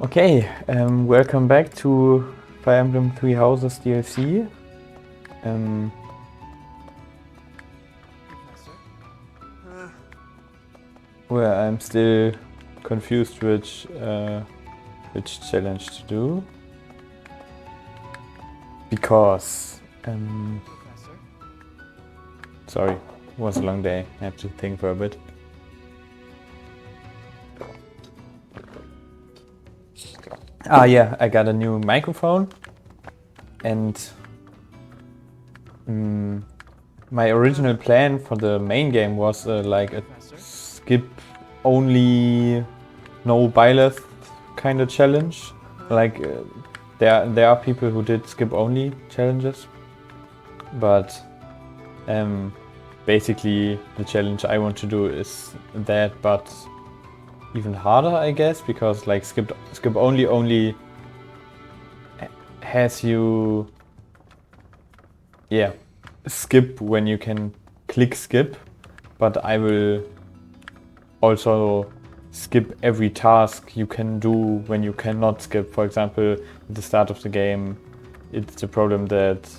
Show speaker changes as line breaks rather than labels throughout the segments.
Okay, welcome back to Fire Emblem Three Houses DLC. Where I'm still confused which challenge to do. Because, sorry, it was a long day, I had to think for a bit. Ah yeah, I got a new microphone and my original plan for the main game was like a skip only, no Byleth kind of challenge. Like there are people who did skip only challenges, but basically the challenge I want to do is that, but even harder, I guess, because like skip only has you skip when you can click skip, but I will also skip every task you can do when you cannot skip. For example, at the start of the game, it's the problem that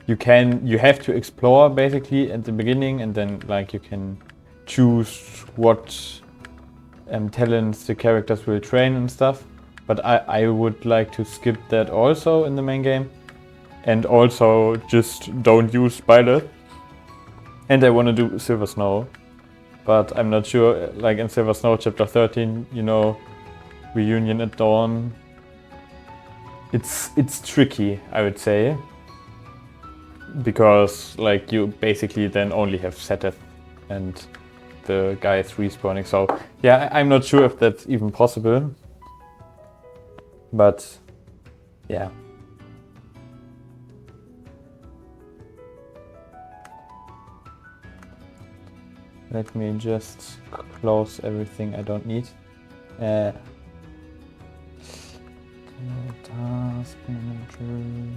you have to explore basically at the beginning, and then like you can choose what talents the characters will train and stuff. But I would like to skip that also in the main game, and also just don't use Byleth. And I want to do Silver Snow, but I'm not sure. Like in Silver Snow chapter 13, you know, reunion at dawn. It's tricky, I would say, because like you basically then only have Setheth and the guys respawning. So yeah, I'm not sure if that's even possible, but yeah. Let me just close everything I don't need. Task manager.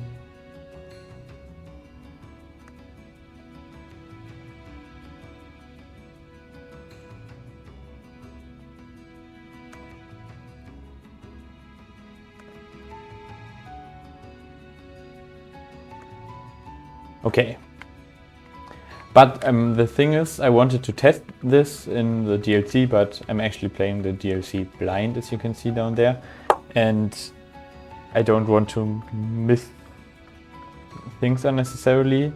Okay. But the thing is, I wanted to test this in the DLC, but I'm actually playing the DLC blind, as you can see down there. And I don't want to miss things unnecessarily.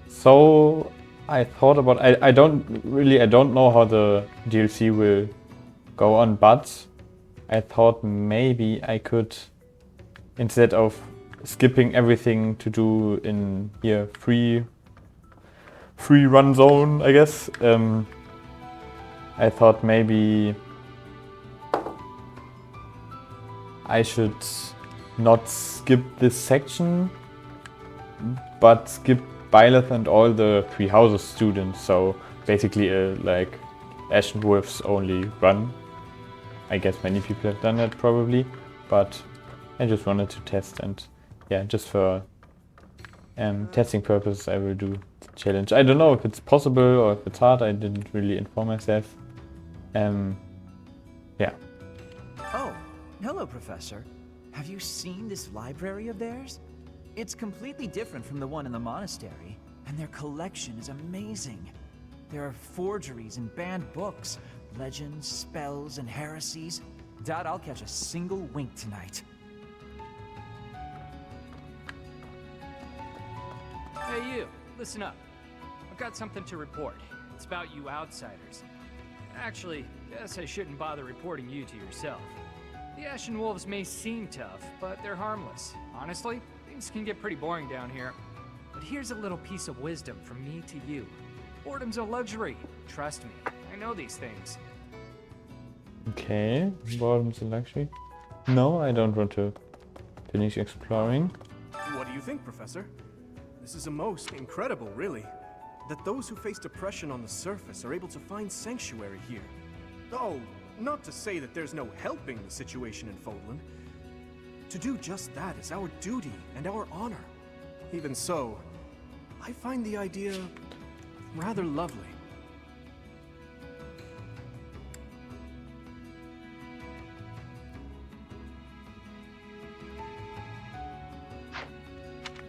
So I thought about, I don't know how the DLC will go on, but I thought maybe I could, instead of skipping everything to do in here, free run zone, I guess. I thought maybe I should not skip this section, but skip Byleth and all the Three Houses students. So basically like Ashen Wolves Only run. I guess many people have done that probably, but I just wanted to test, and yeah, just for testing purposes I will do the challenge. I don't know if it's possible or if it's hard. I didn't really inform myself. Yeah.
Oh, hello, Professor. Have you seen this library of theirs? It's completely different from the one in the monastery, and their collection is amazing. There are forgeries and banned books, legends, spells, and heresies. Doubt I'll catch a single wink tonight.
Hey you, listen up. I've got something to report. It's about you outsiders. Actually, guess I shouldn't bother reporting you to yourself. The Ashen Wolves may seem tough, but they're harmless. Honestly, things can get pretty boring down here. But here's a little piece of wisdom from me to you. Boredom's a luxury. Trust me, I know these things.
Okay, boredom's a luxury. No, I don't want to finish exploring.
What do you think, Professor? This is a most incredible, really. That those who face depression on the surface are able to find sanctuary here. Oh, not to say that there's no helping the situation in Fodlan. To do just that is our duty and our honor. Even so, I find the idea rather lovely.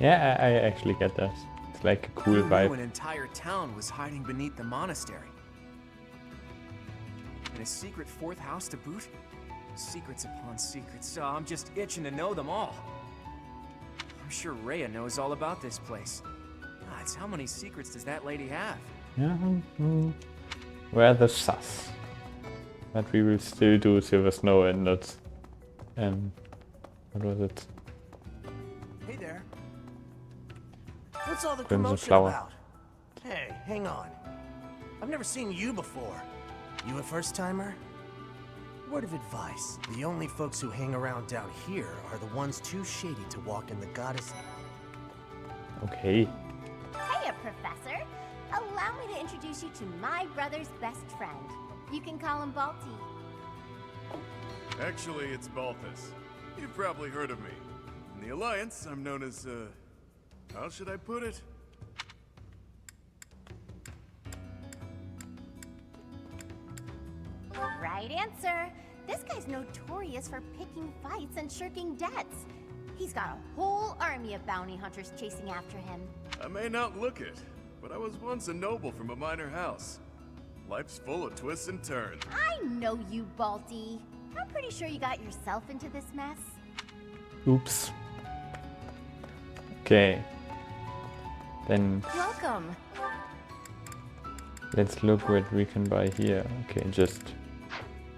Yeah, I actually get that. It's like a cool
Who knew
vibe.
an entire town was hiding beneath the monastery? And a secret fourth house to boot? Secrets upon secrets, so I'm just itching to know them all. I'm sure Rhea knows all about this place. Gods, how many secrets does that lady have?
Yeah, rather sus. But we will still do Silver Snow and not... what was it?
Hey there. What's all the
Crimson
commotion
Flower.
about? Hey, hang on. I've never seen you before. You a first-timer? Word of advice. The only folks who hang around down here are the ones too shady to walk in the goddess...
Okay.
Hiya, Professor. Allow me to introduce you to my brother's best friend. You can call him Balti.
Actually, it's Balthus. You've probably heard of me. In the Alliance, I'm known as, how should I put it?
Right answer. This guy's notorious for picking fights and shirking debts. He's got a whole army of bounty hunters chasing after him.
I may not look it, but I was once a noble from a minor house. Life's full of twists and turns.
I know you, Balti. I'm pretty sure you got yourself into this mess.
Oops. Okay. Then
Welcome.
let's look what we can buy here. Okay, just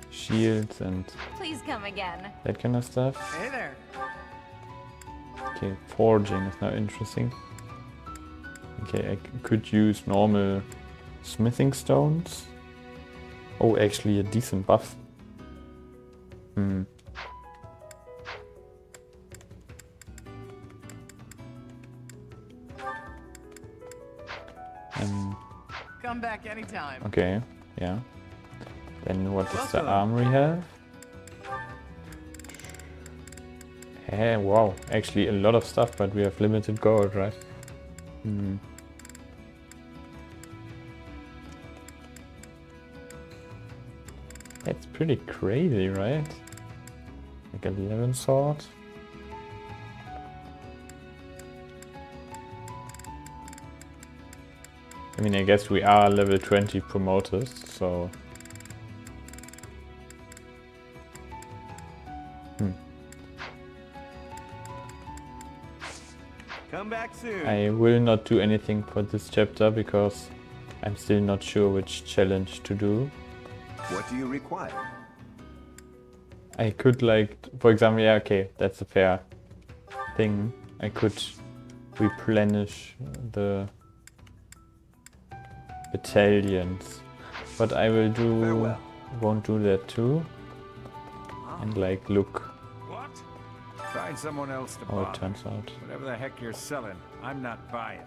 shields and
Please come again.
that kind of stuff.
Hey there.
Okay, forging is now interesting. Okay, I could use normal smithing stones. Oh, actually a decent buff.
Come back anytime.
Okay, yeah. Then what does the
Welcome.
armory have? Hey, wow, actually a lot of stuff, but we have limited gold, right? That's pretty crazy, right? Like 11 sword. I mean, I guess we are level 20 promoters, so...
Come back soon.
I will not do anything for this chapter because I'm still not sure which challenge to do.
What do you require?
I could like, for example, yeah, okay, that's a fair thing. I could replenish the battalions, but I will do,
Farewell.
won't do that too. And like, look,
What? Find someone else to
how it
bother.
turns out.
Whatever the heck you're selling, I'm not buying.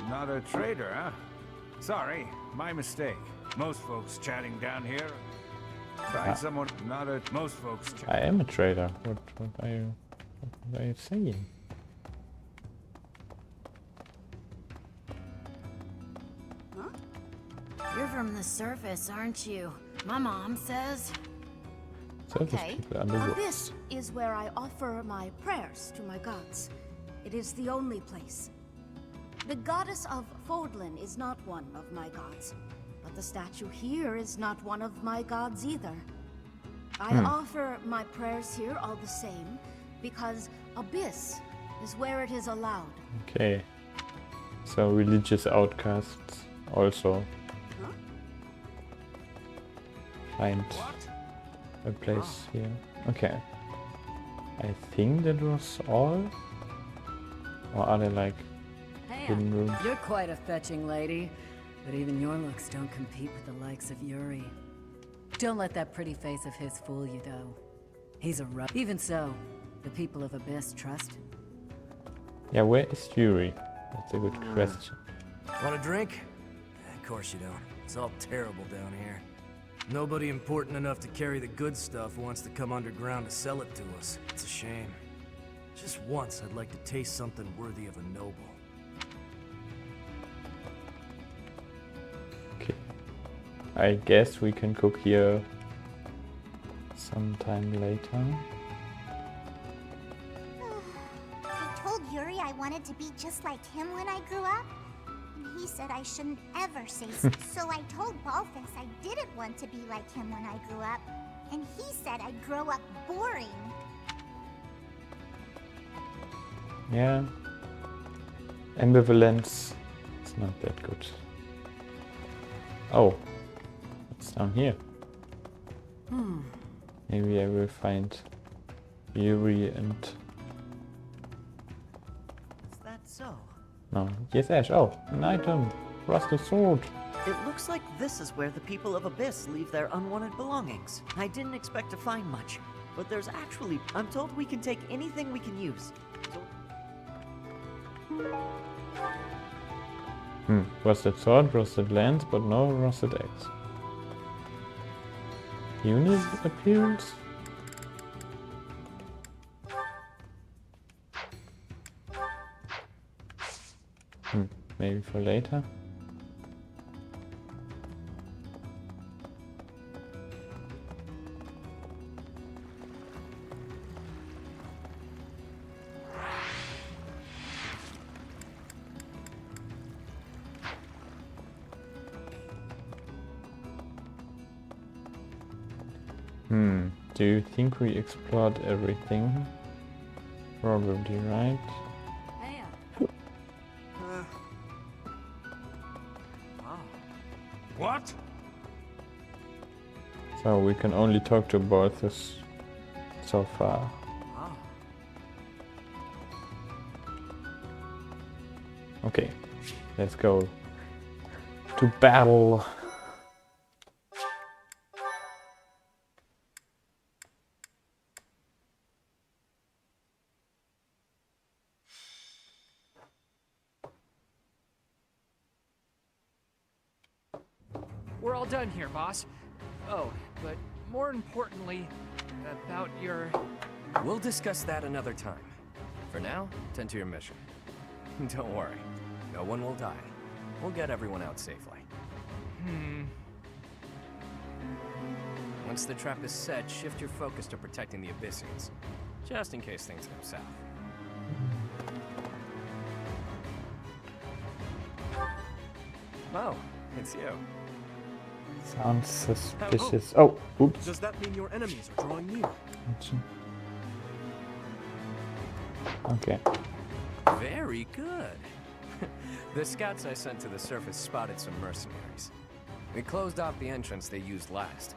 Not a trader, huh? Sorry, my mistake. Most folks chatting down here. Find someone. Not a. Most folks.
I am a trader. What are you saying?
You're from the surface, aren't you? My mom says.
Surface
Okay,
people are the wolves.
This is where I offer my prayers to my gods. It is the only place. The goddess of Fodlan is not one of my gods, but the statue here is not one of my gods either. I offer my prayers here all the same, because Abyss is where it is allowed.
Okay. So religious outcasts also find a place here. Okay. I think that was all. Or are there like hidden rooms?
You're quite a fetching lady, but even your looks don't compete with the likes of Yuri. Don't let that pretty face of his fool you, though. He's a rough. Even so, the people of Abyss trust him.
Yeah, where is Yuri? That's a good question.
Want a drink? Of course you don't. It's all terrible down here. Nobody important enough to carry the good stuff wants to come underground to sell it to us. It's a shame. Just once I'd like to taste something worthy of a noble.
Okay. I guess we can cook here sometime later.
wanted to be just like him when I grew up. And he said I shouldn't ever say so. So I told Byleth I didn't want to be like him when I grew up. And he said I'd grow up boring.
Yeah. Ambivalence. It's not that good. Oh. It's down here. Maybe I will find Yuri and...
Is that so?
No. Yes, Ash. Oh, an item. Rusted sword.
It looks like this is where the people of Abyss leave their unwanted belongings. I didn't expect to find much, but there's actually... I'm told we can take anything we can use.
Rusted sword, rusted lance, but no rusted axe. Unit appearance? Maybe for later. Do you think we explored everything? Probably, right?
What?
So we can only talk to Byleth so far. Okay, let's go to battle.
We're all done here, boss. Oh, but more importantly, about your...
We'll discuss that another time. For now, tend to your mission. Don't worry, no one will die. We'll get everyone out safely. Once the trap is set, shift your focus to protecting the Abyssians, just in case things go south. Oh, it's you.
Sounds suspicious. Oh, oops.
Does that mean your enemies are drawing near?
Okay.
Very good. The scouts I sent to the surface spotted some mercenaries. We closed off the entrance they used last,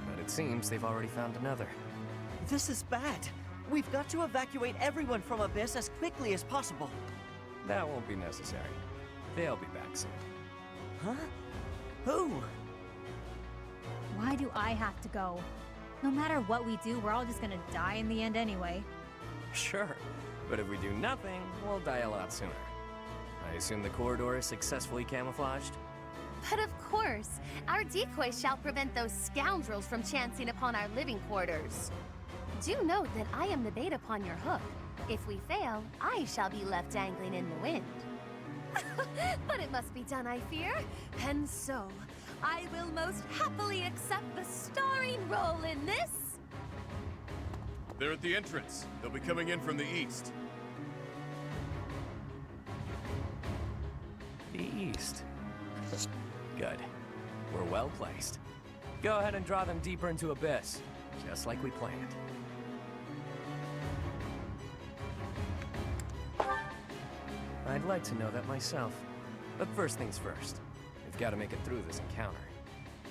but it seems they've already found another.
This is bad. We've got to evacuate everyone from Abyss as quickly as possible.
That won't be necessary. They'll be back soon.
Huh? Who?
Why do I have to go? No matter what we do, we're all just gonna die in the end anyway.
Sure, but if we do nothing, we'll die a lot sooner. I assume the corridor is successfully camouflaged?
But of course, our decoy shall prevent those scoundrels from chancing upon our living quarters. Do note that I am the bait upon your hook. If we fail, I shall be left dangling in the wind. But it must be done, I fear. And so, I will most happily accept the starring role in this.
They're at the entrance. They'll be coming in from the east.
The east. Good. We're well placed. Go ahead and draw them deeper into Abyss, just like we planned. I'd like to know that myself. But first things first. We've got to make it through this encounter.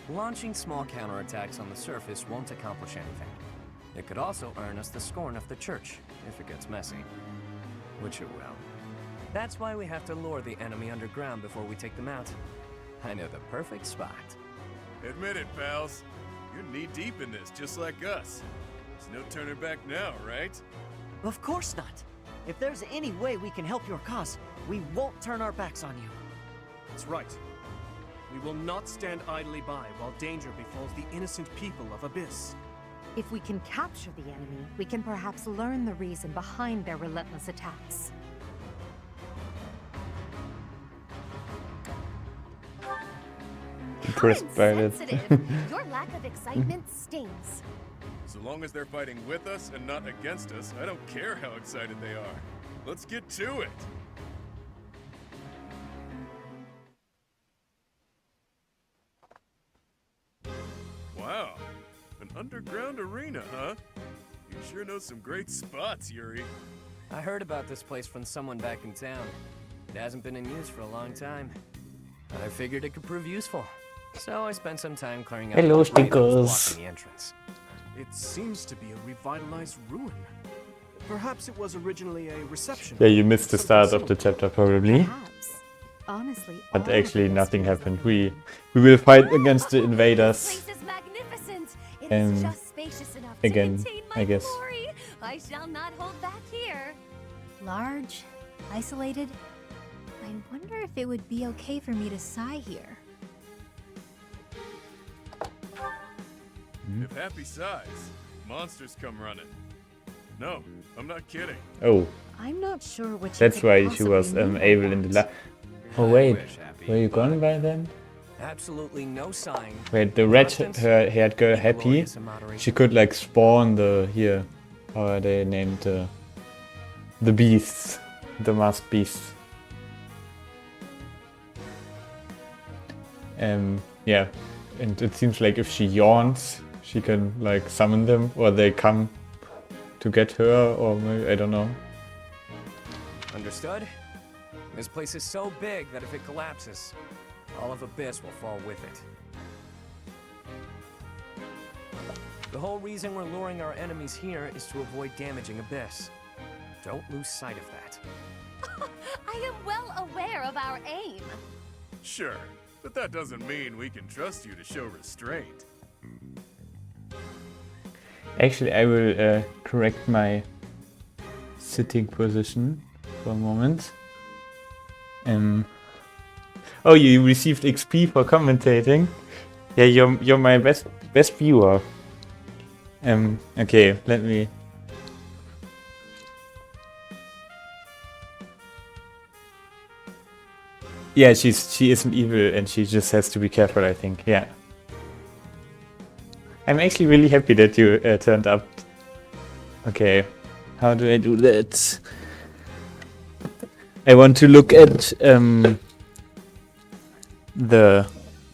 Launching small counterattacks on the surface won't accomplish anything. It could also earn us the scorn of the church, if it gets messy. Which it will. That's why we have to lure the enemy underground before we take them out. I know the perfect spot.
Admit it, pals. You're knee-deep in this, just like us. There's no turning back now, right?
Of course not. If there's any way we can help your cause, we won't turn our backs on you.
That's right. We will not stand idly by while danger befalls the innocent people of Abyss.
If we can capture the enemy, we can perhaps learn the reason behind their relentless attacks.
Impressed by it.
Your lack of excitement stings.
So long as they're fighting with us and not against us, I don't care how excited they are. Let's get to it! Wow. An underground arena, huh? You sure know some great spots, Yuri.
I heard about this place from someone back in town. It hasn't been in use for a long time. I figured it could prove useful. So I spent some time clearing out
Hello,
the debris that was
stickers.
blocking the entrance.
It seems to be a revitalized ruin. Perhaps it was originally a reception.
Yeah, you missed the start of the chapter probably.
Perhaps. Honestly,
But
all
actually
of this
nothing
feels
happened.
like
We will fight against the invaders.
This place is magnificent. It is just spacious enough
again,
to contain my
I guess.
glory. I shall not hold back here.
large, isolated. I wonder if it would be okay for me to sigh here.
If Happy sighs, monsters come running. No, I'm not kidding.
Oh,
I'm not sure what you
that's
could
why she was
possibly mean by
able in the
that.
Oh wait, were you gone by then?
Absolutely no sign.
Wait, the red
Constance?
haired girl Happy,
Glorious in moderation.
she could like spawn the here. How are they named? The beasts, the masked beasts. Yeah, and it seems like if she yawns, she can like summon them, or they come to get her, or maybe, I don't know.
Understood? This place is so big that if it collapses, all of Abyss will fall with it. The whole reason we're luring our enemies here is to avoid damaging Abyss. Don't lose sight of that.
I am well aware of our aim.
Sure, but that doesn't mean we can trust you to show restraint.
Actually, I will correct my sitting position for a moment. Oh, you received XP for commentating. Yeah, you're my best viewer. Okay, let me. Yeah, she isn't evil, and she just has to be careful, I think. Yeah. I'm actually really happy that you turned up. Okay, how do I do that? I want to look at the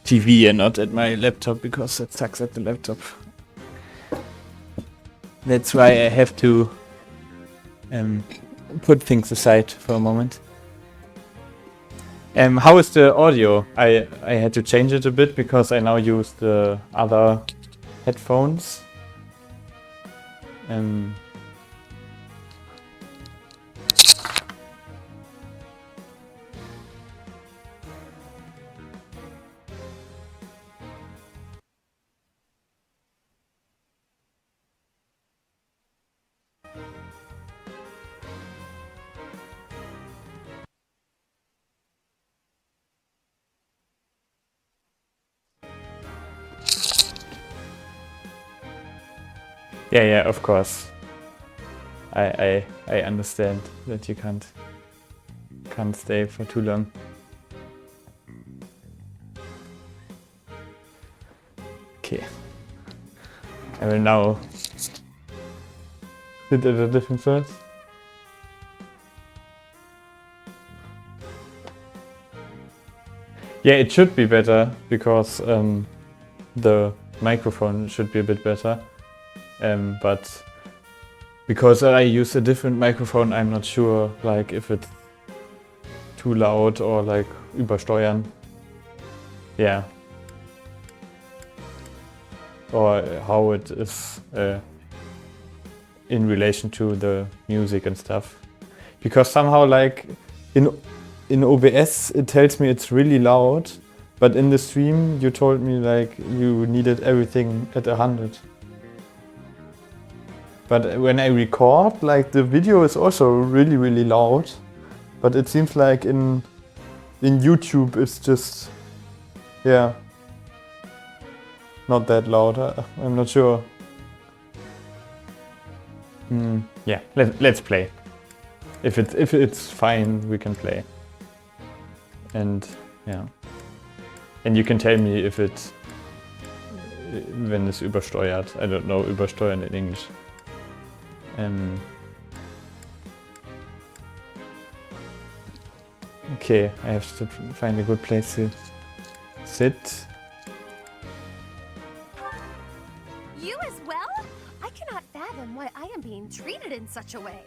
TV and not at my laptop because it sucks at the laptop. That's why I have to put things aside for a moment. How is the audio? I had to change it a bit because I now use the other headphones. Yeah, of course. I understand that you can't stay for too long. Okay. I will now sit at a different place. Yeah, it should be better because the microphone should be a bit better. But because I use a different microphone, I'm not sure like if it's too loud or like übersteuern. Yeah. Or how it is in relation to the music and stuff. Because somehow like in OBS it tells me it's really loud, but in the stream you told me like you needed everything at 100. But when I record, like the video is also really, really loud. But it seems like in YouTube it's just, yeah, not that loud. I'm not sure. Yeah, let's play. If it's fine, we can play. And yeah, and you can tell me if it's wenn es übersteuert. I don't know übersteuern in English. Okay, I have to find a good place to sit.
You as well? I cannot fathom why I am being treated in such a way.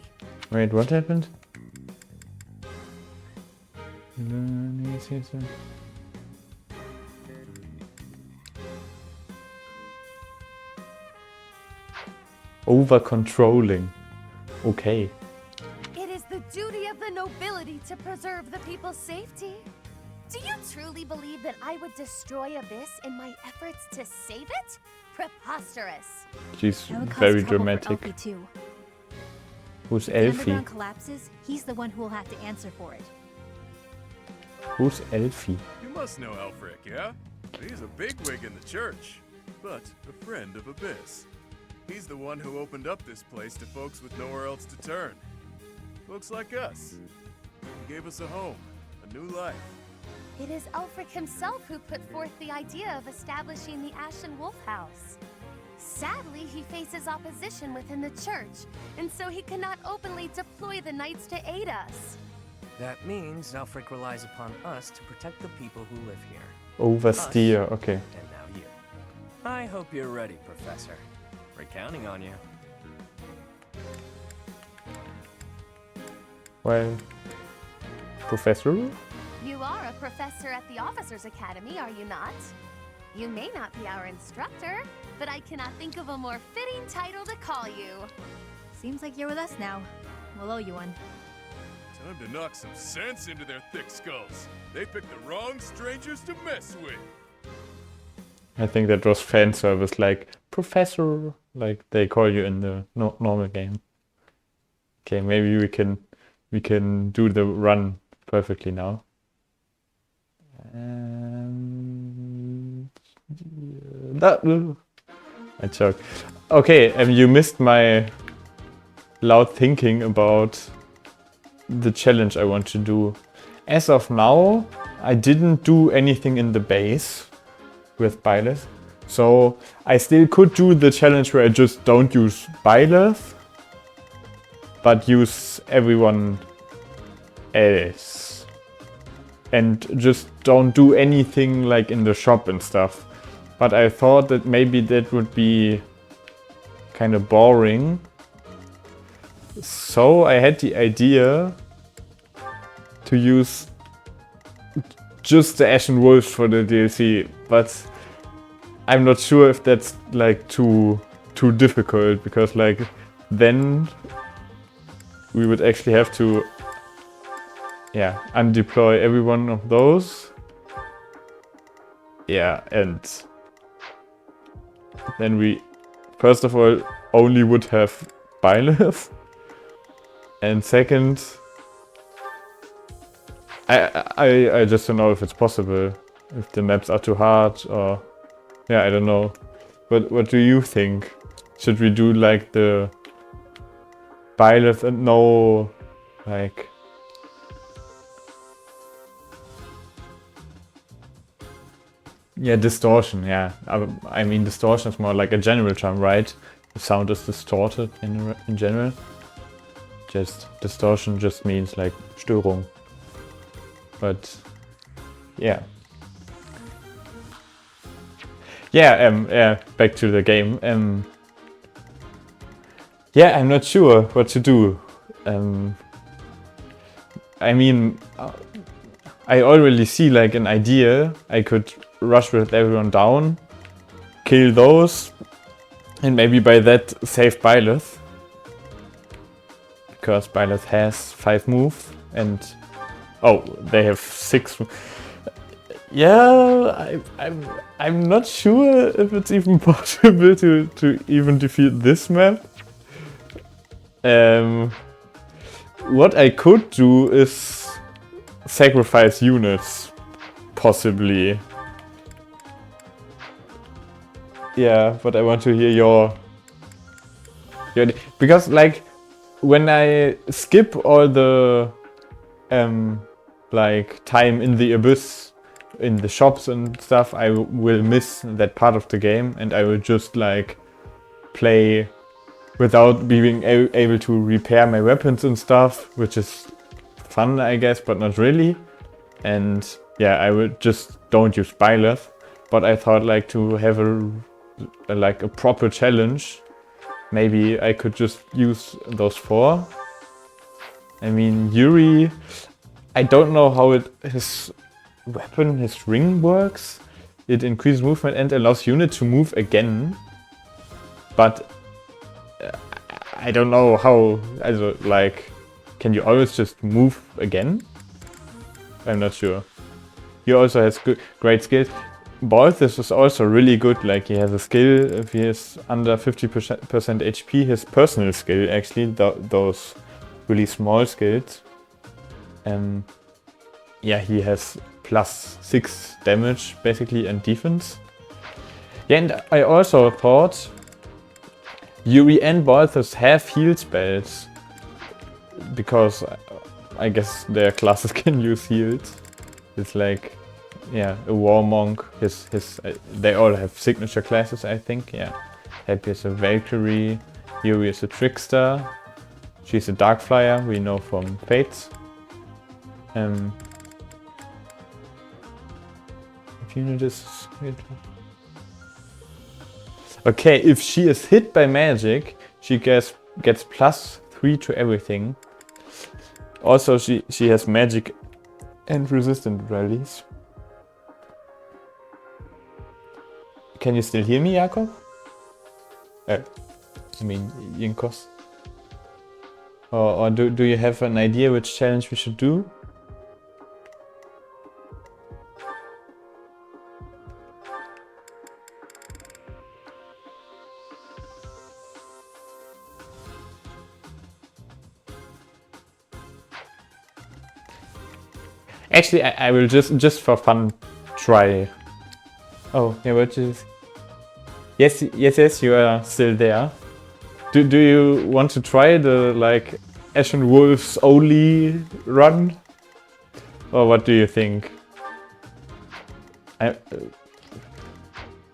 Wait, what happened? Over controlling. Okay.
It is the duty of the nobility to preserve the people's safety. Do you truly believe that I would destroy Abyss in my efforts to save it? Preposterous.
She's
That would cause
very
trouble for
dramatic.
Elfie too.
Who's
If the
Elfie?
underground collapses, he's the one who will have to answer for it.
Who's Elfie?
You must know Alfric, yeah? He's a bigwig in the church, but a friend of Abyss. He's the one who opened up this place to folks with nowhere else to turn. Folks like us. He gave us a home, a new life.
It is Ulfric himself who put forth the idea of establishing the Ashen Wolf House. Sadly, he faces opposition within the church, and so he cannot openly deploy the knights to aid us.
That means Alfric relies upon us to protect the people who live here.
Oversteer, okay.
And now you. I hope you're ready, Professor. We're counting on you.
Well, Professor?
You are a professor at the Officers Academy, are you not? You may not be our instructor, but I cannot think of a more fitting title to call you.
Seems like you're with us now. We'll owe you one.
Time to knock some sense into their thick skulls. They picked the wrong strangers to mess with.
I think that was fan service, like, Professor, like they call you in the normal game. Okay, maybe we can do the run perfectly now. I joke. Okay, you missed my loud thinking about the challenge I want to do. As of now, I didn't do anything in the base with Byleth. So I still could do the challenge where I just don't use Byleth, but use everyone else. And just don't do anything like in the shop and stuff. But I thought that maybe that would be kind of boring. So I had the idea to use just the Ashen Wolves for the DLC, but I'm not sure if that's like too difficult, because like then we would actually have to undeploy every one of those. Yeah, and then we first of all only would have Byleth, and second I just don't know if it's possible, if the maps are too hard, or yeah, I don't know. But what do you think? Should we do like the Byleth and no, like, yeah, distortion, yeah. I mean, distortion is more like a general term, right? The sound is distorted in general. Just distortion just means like Störung. But yeah. Yeah, back to the game. Yeah, I'm not sure what to do. I mean, I already see like an idea. I could rush with everyone down, kill those, and maybe by that save Byleth. Because Byleth has 5 moves and oh, they have 6. Yeah, I'm not sure if it's even possible to even defeat this map. What I could do is sacrifice units, possibly. Yeah, but I want to hear your because like when I skip all the like time in the abyss, in the shops and stuff, I will miss that part of the game, and I will just like play without being able to repair my weapons and stuff, which is fun, I guess, but not really. And yeah, I would just don't use Byleth, but I thought like to have a like a proper challenge, maybe I could just use those 4. I mean, Yuri, I don't know how his weapon, his ring works. It increases movement and allows unit to move again. But I don't know how, also, like, can you always just move again? I'm not sure. He also has great skills. Byleth is also really good, like he has a skill, if he is under 50% HP, his personal skill actually, those really small skills. Yeah, he has +6 damage basically and defense. Yeah, and I also thought Yuri and Byleth have heal spells, because I guess their classes can use heals. It's like, yeah, a war monk. They all have signature classes, I think. Yeah, Happy is a Valkyrie. Yuri is a trickster. She's a dark flyer. We know from Fates. If unit is hit. Okay, if she is hit by magic, she gets +3 to everything. Also, she has magic and resistant rallies. Can you still hear me, Jakob? I mean, Jinkos. Or do you have an idea which challenge we should do? Actually, I will just for fun try. Oh, yeah, what is? Yes, you are still there. Do you want to try the like Ashen Wolves Only run, or what do you think? I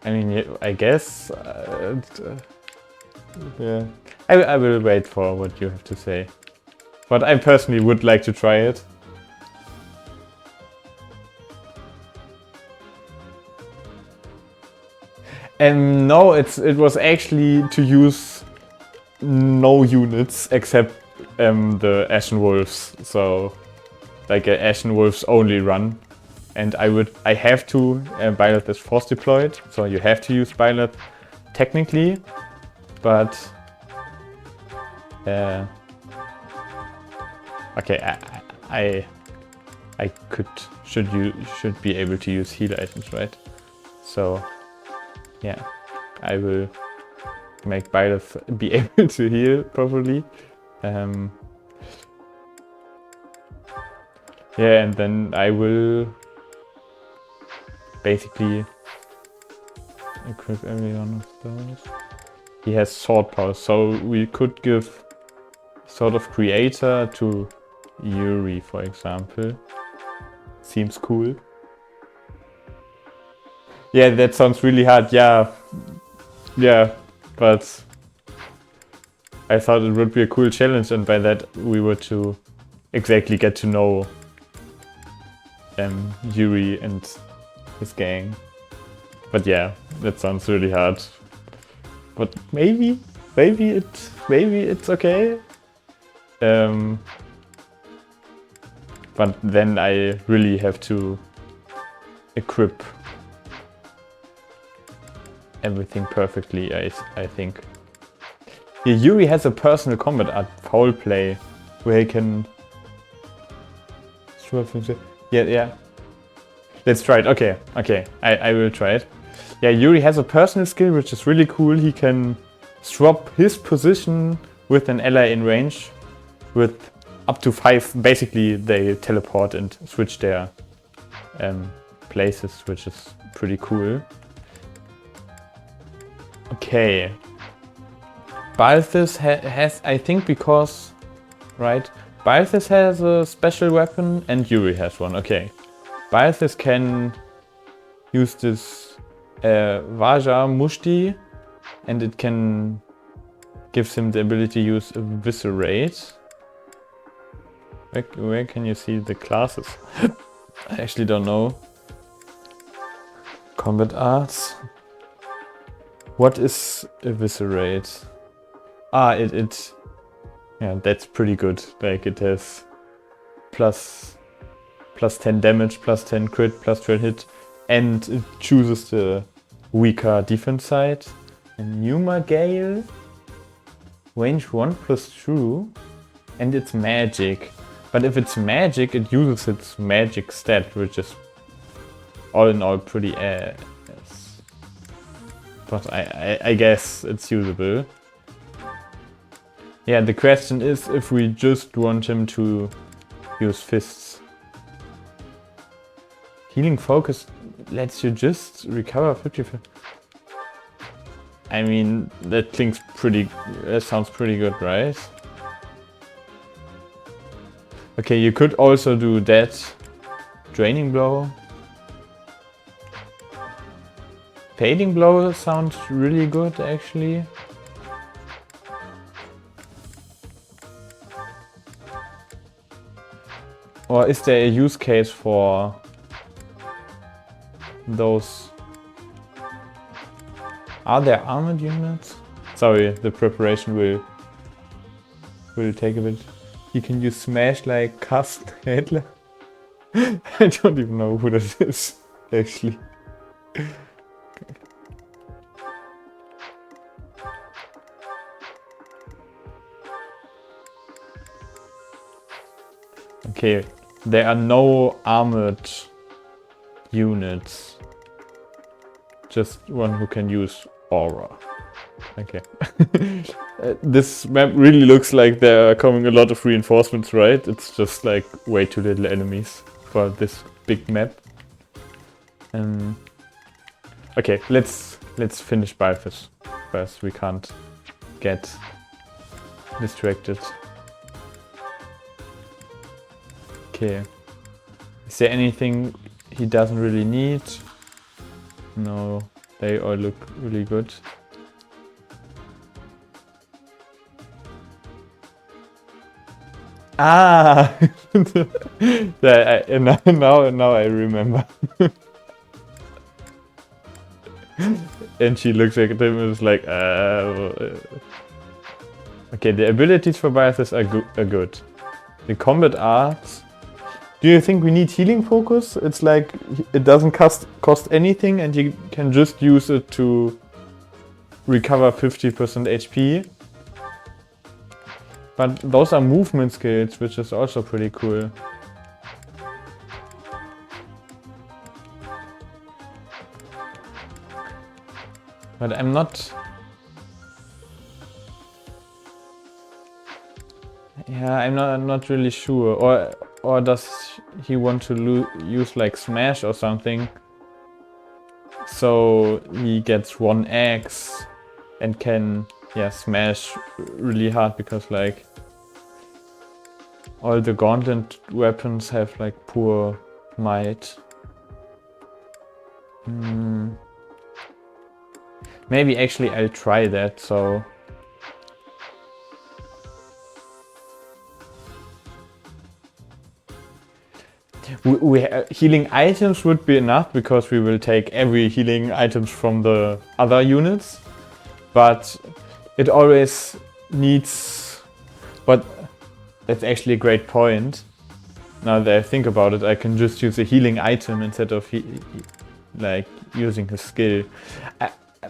mean, I guess. Yeah, I will wait for what you have to say. But I personally would like to try it. And no, it was actually to use no units except the Ashen Wolves, so like a Ashen Wolves only run. And I have to, Byleth is force deployed, so you have to use Byleth technically, but okay, I should be able to use heal items, right? So yeah, I will make Byleth be able to heal properly. Yeah, and then I will basically equip every one of those. He has sword power, so we could give sort of creator to Yuri, for example. Seems cool. Yeah, that sounds really hard. Yeah, but I thought it would be a cool challenge, and by that we were to exactly get to know Yuri and his gang. But yeah, that sounds really hard. But maybe it's okay. But then I really have to equip everything perfectly, I think. Yeah, Yuri has a personal combat art, foul play, where he can... Yeah. Let's try it. Okay. I will try it. Yeah, Yuri has a personal skill which is really cool. He can swap his position with an ally in range with up to 5. Basically, they teleport and switch their places, which is pretty cool. Okay. Byleth has, I think, because, right? Byleth has a special weapon and Yuri has one. Okay. Byleth can use this Vaja Mushti, and it gives him the ability to use Eviscerate. Where can you see the classes? I actually don't know. Combat arts. What is eviscerate? Ah, yeah, that's pretty good. Like it has plus 10 damage, plus 10 crit, plus 12 hit, and it chooses the weaker defense side. And Numa Gale, range 1 plus 2, and it's magic. But if it's magic, it uses its magic stat, which is all in all pretty ass. But I guess it's usable. Yeah, the question is if we just want him to use fists. Healing Focus lets you just recover 50. I mean, that sounds pretty good, right? Okay, you could also do that. Draining Blow. Fading Blow sounds really good, actually. Or is there a use case for those? Are there armored units? Sorry, the preparation will take a bit. You can use Smash like Kastenhändler. I don't even know who that is, actually. Okay, there are no armored units. Just one who can use aura. Okay. This map really looks like there are coming a lot of reinforcements, right? It's just like way too little enemies for this big map. Okay, let's finish Byleth first. We can't get distracted. Okay. Is there anything he doesn't really need? No, they all look really good. Ah! Now I remember. And she looks at him and is like, Okay, the abilities for Byleth are good. The combat arts. Do you think we need Healing Focus? It's like, it doesn't cost anything and you can just use it to recover 50% HP. But those are movement skills, which is also pretty cool. But I'm not... Yeah, I'm not really sure. Or does he want to use like Smash or something? So he gets 1x and can, yeah, smash really hard because like all the gauntlet weapons have like poor might. Maybe actually I'll try that, so... Healing items would be enough because we will take every healing items from the other units, but it always needs... But that's actually a great point. Now that I think about it, I can just use a healing item instead of like using his skill.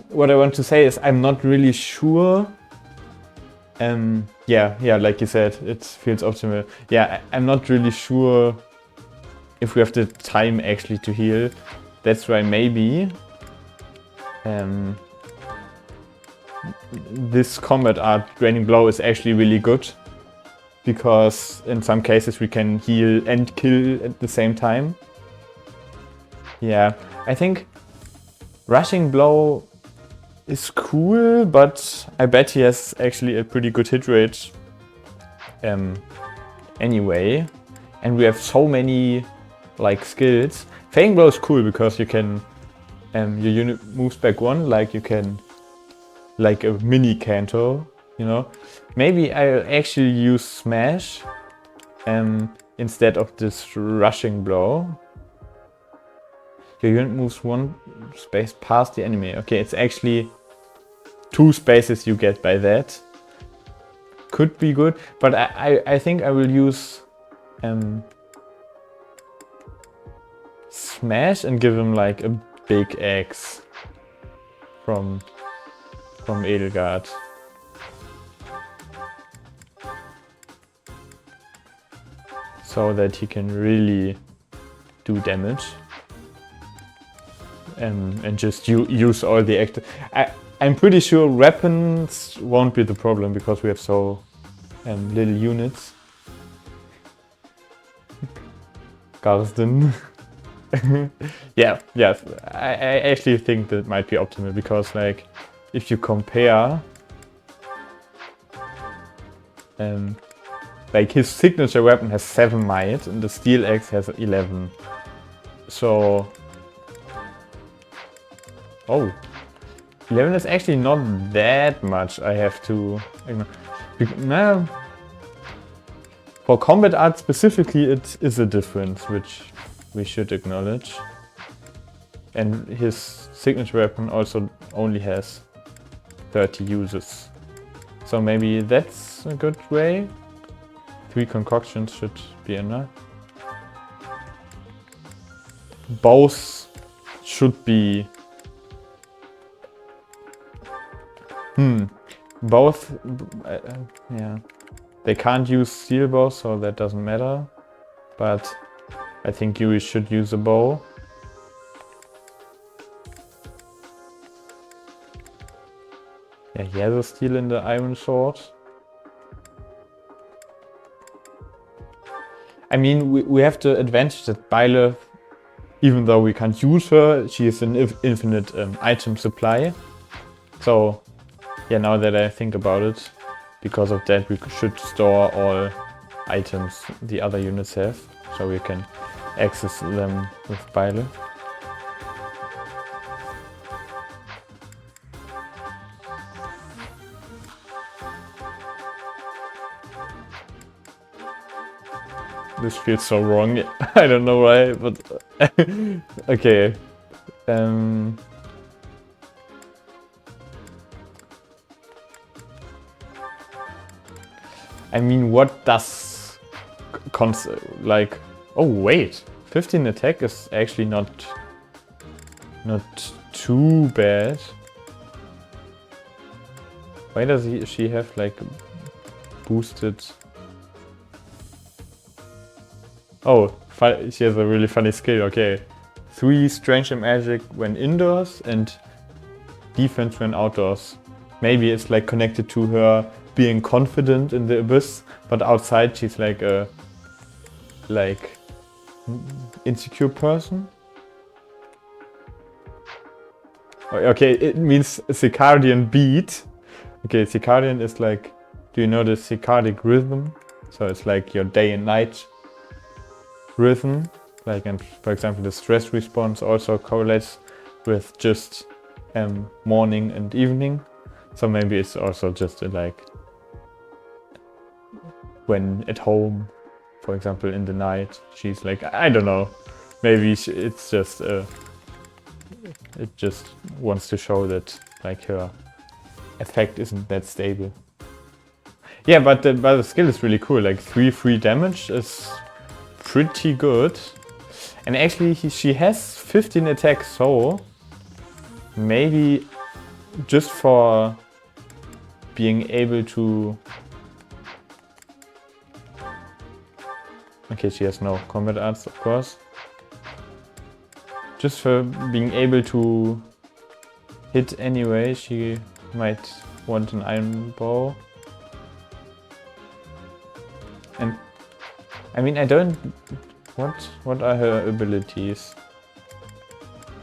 What I want to say is I'm not really sure. Yeah, like you said, it feels optimal. Yeah, I'm not really sure if we have the time actually to heal. That's why maybe this combat art Draining Blow is actually really good, because in some cases we can heal and kill at the same time. Yeah, I think Rushing Blow is cool, but I bet he has actually a pretty good hit rate anyway. And we have so many like skills. Fading Blow is cool because you can your unit moves back 1, like you can, like a mini Kanto, you know. Maybe I'll actually use Smash instead of this Rushing Blow. Your unit moves 1 space past the enemy. Okay, it's actually 2 spaces you get by that could be good, but I think I will use Smash and give him like a big axe from Edelgard. So that he can really do damage. And just use all the active. I'm pretty sure weapons won't be the problem because we have so little units. Garsden. Yeah, I actually think that might be optimal because, like, if you compare, like, his signature weapon has 7 might and the steel axe has 11. So, 11 is actually not that much. I have to ignore. For combat art specifically, it is a difference which we should acknowledge. And his signature weapon also only has 30 uses. So maybe that's a good way. 3 concoctions should be enough. Both should be... Both... yeah. They can't use steel bows, so that doesn't matter. But I think Yuri should use a bow. Yeah, he has a steel in the iron sword. I mean, we have the advantage that Byleth, even though we can't use her, she has an infinite item supply. So, yeah, now that I think about it, because of that we should store all items the other units have, so we can access them with Byleth. This feels so wrong. I don't know why, but okay. I mean, what does like? Oh wait, 15 attack is actually not too bad. Why does she have like boosted? Oh, she has a really funny skill. Okay, 3 strength and magic when indoors and defense when outdoors. Maybe it's like connected to her being confident in the abyss, but outside she's like a insecure person. Okay, it means circadian beat. Okay, circadian is like, do you know the circadic rhythm? So it's like your day and night rhythm. Like, and for example, the stress response also correlates with just morning and evening. So maybe it's also just like when at home, for example, in the night, she's like, I don't know, maybe it's just it just wants to show that like her effect isn't that stable. Yeah, but the skill is really cool. Like 3 free damage is pretty good, and actually she has 15 attacks, so maybe just for being able to... Okay, she has no combat arts, of course. Just for being able to hit anyway, she might want an iron bow. And I mean, I don't... What are her abilities?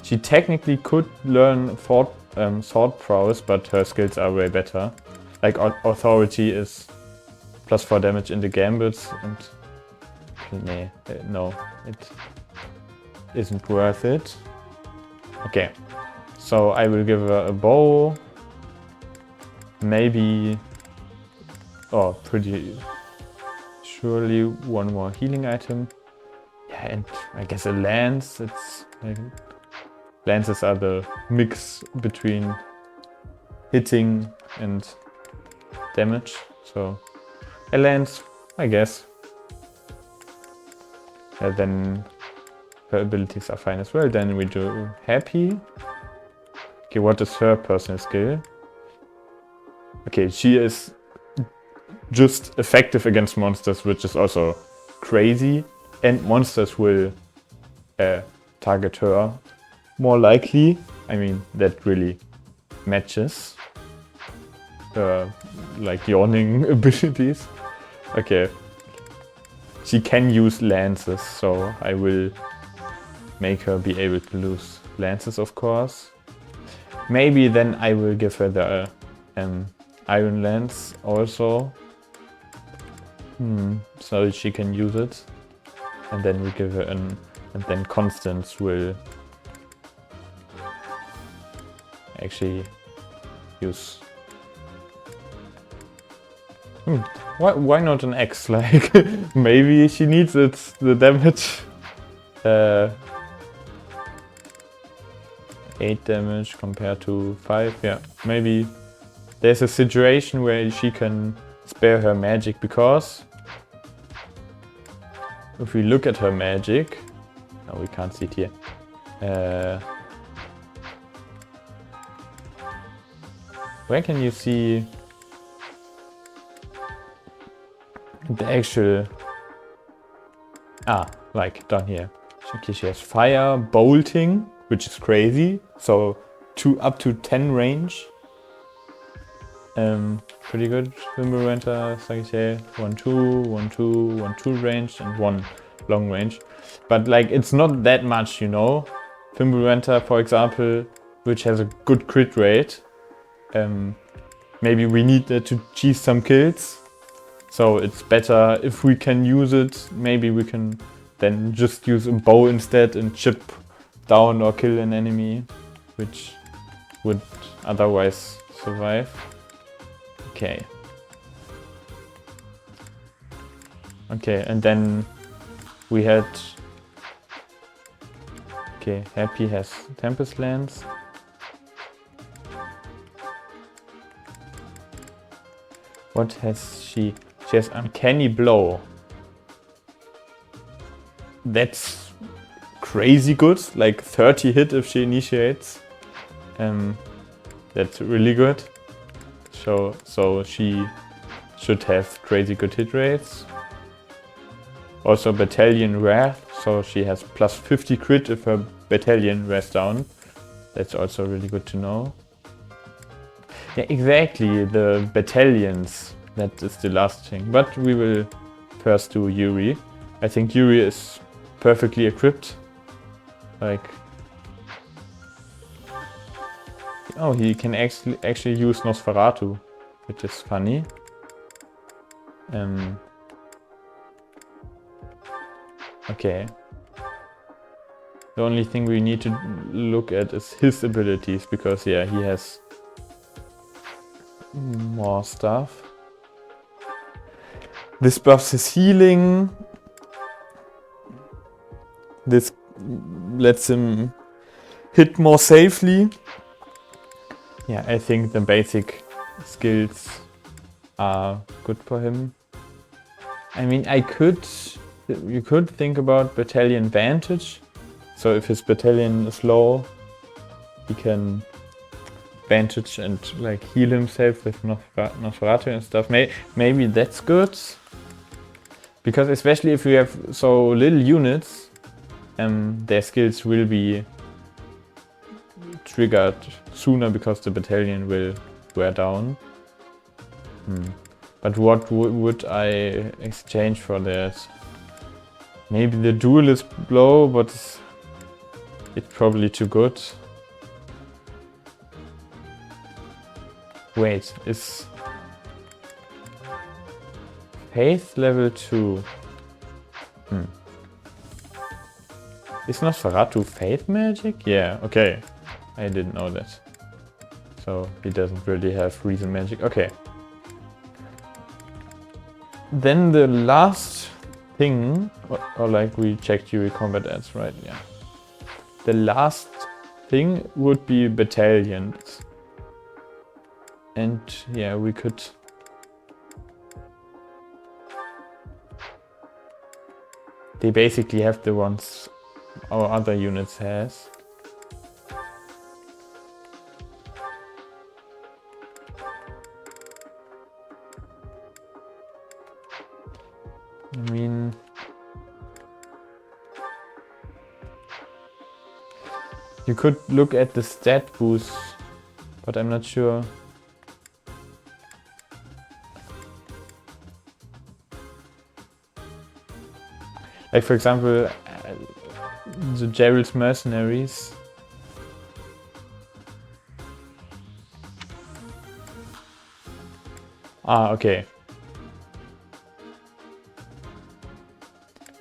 She technically could learn sword prowess, but her skills are way better. Like authority is +4 damage in the gambits, and no, it isn't worth it. Okay, so I will give her a bow. Maybe, pretty surely one more healing item. Yeah, and I guess a lance. It's like, lances are the mix between hitting and damage. So a lance, I guess. Then her abilities are fine as well. Then we do happy. Okay, what is her personal skill? Okay, she is just effective against monsters, which is also crazy. And monsters will target her more likely. I mean, that really matches her like yawning abilities. Okay. She can use lances, so I will make her be able to use lances, of course. Maybe then I will give her the iron lance also. So she can use it. And then we give her and then Constance will actually use. Why not an X? Like, maybe she needs it, the damage. 8 damage compared to 5, yeah. Maybe there's a situation where she can spare her magic, because if we look at her magic, no, we can't see it here. Where can you see the actual, like down here. Okay, she has fire, bolting, which is crazy. So up to 10 range. Pretty good. Fimbulwinter, Sagittaire, 1-2, 1-2, 1-2 range and 1 long range. But like, it's not that much, you know. Fimbulwinter, for example, which has a good crit rate. Maybe we need to cheese some kills. So it's better if we can use it. Maybe we can then just use a bow instead and chip down or kill an enemy, which would otherwise survive. Okay. Okay, and then we had... Okay, Happy has Tempest Lance. What has she? She has Uncanny Blow. That's crazy good, like 30 hit if she initiates. That's really good. So she should have crazy good hit rates. Also Battalion Wrath, so she has plus 50 crit if her battalion wears down. That's also really good to know. Yeah, exactly, the battalions. That is the last thing. But we will first do Yuri. I think Yuri is perfectly equipped. Like... Oh, he can actually use Nosferatu, which is funny. Okay. The only thing we need to look at is his abilities, because yeah, he has more stuff. This buffs his healing. This lets him hit more safely. Yeah, I think the basic skills are good for him. I mean, you could think about Battalion Vantage. So if his battalion is low, he can Vantage and like heal himself with Nosferatu and stuff. Maybe that's good. Because especially if you have so little units, their skills will be triggered sooner because the battalion will wear down. But what would I exchange for that? Maybe the duelist blow, but it's probably too good. Wait, is Faith level 2? Is Nosferatu Faith magic? Yeah, okay. I didn't know that. So he doesn't really have reason magic. Okay. Then the last thing, or like we checked Yuri combat ads, right? Yeah. The last thing would be battalions. And yeah, we could... They basically have the ones our other units has. I mean... You could look at the stat boost, but I'm not sure. Like for example, the Gerald's mercenaries. Ah, okay.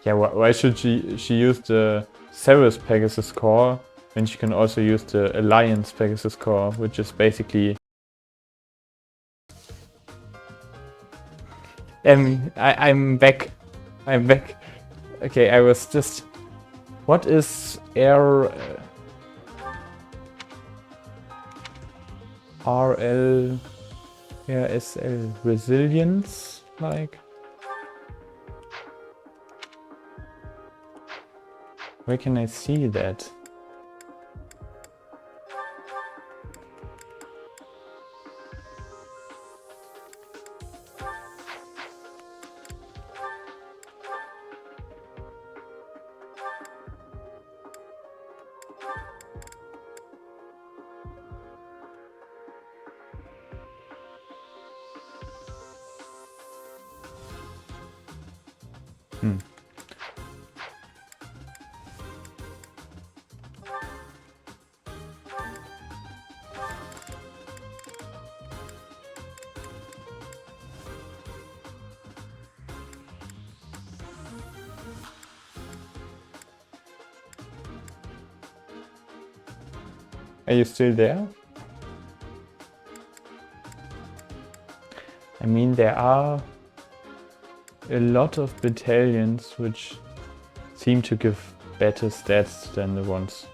Yeah, why should she use the Ceres Pegasus core when she can also use the Alliance Pegasus core, which is basically... I'm back. I'm back. Okay, I was just... What is RL... SL resilience like? Where can I see that? Are you still there? I mean, there are a lot of battalions which seem to give better stats than the ones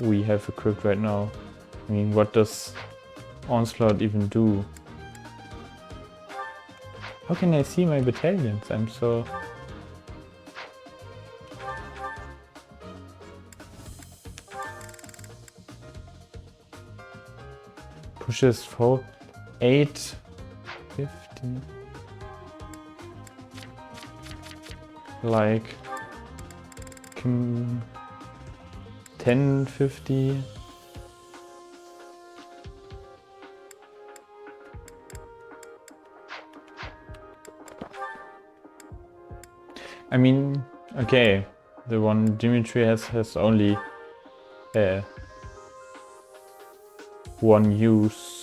we have equipped right now. I mean, what does Onslaught even do? How can I see my battalions? I'm so... Pushes for 850. Like 1050. I mean, okay, the one Dimitri has only one use.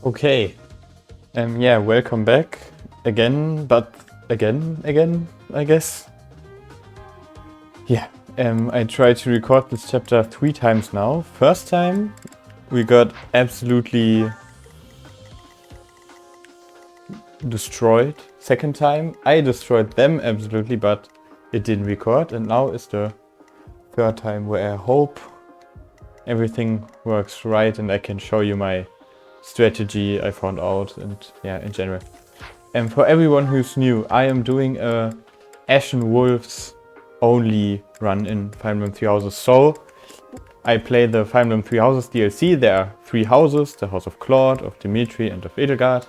Okay. Yeah, welcome back again, but again, I guess. Yeah, I tried to record this chapter 3 times now. First time we got absolutely destroyed. Second time I destroyed them absolutely, but it didn't record. And now is the third time where I hope everything works right and I can show you my strategy I found out and yeah, in general. And for everyone who's new, I am doing a Ashen Wolves Only run in Fire Emblem Three Houses. So I play the Fire Emblem Three Houses DLC. There are 3 houses, the House of Claude, of Dimitri and of Edelgard.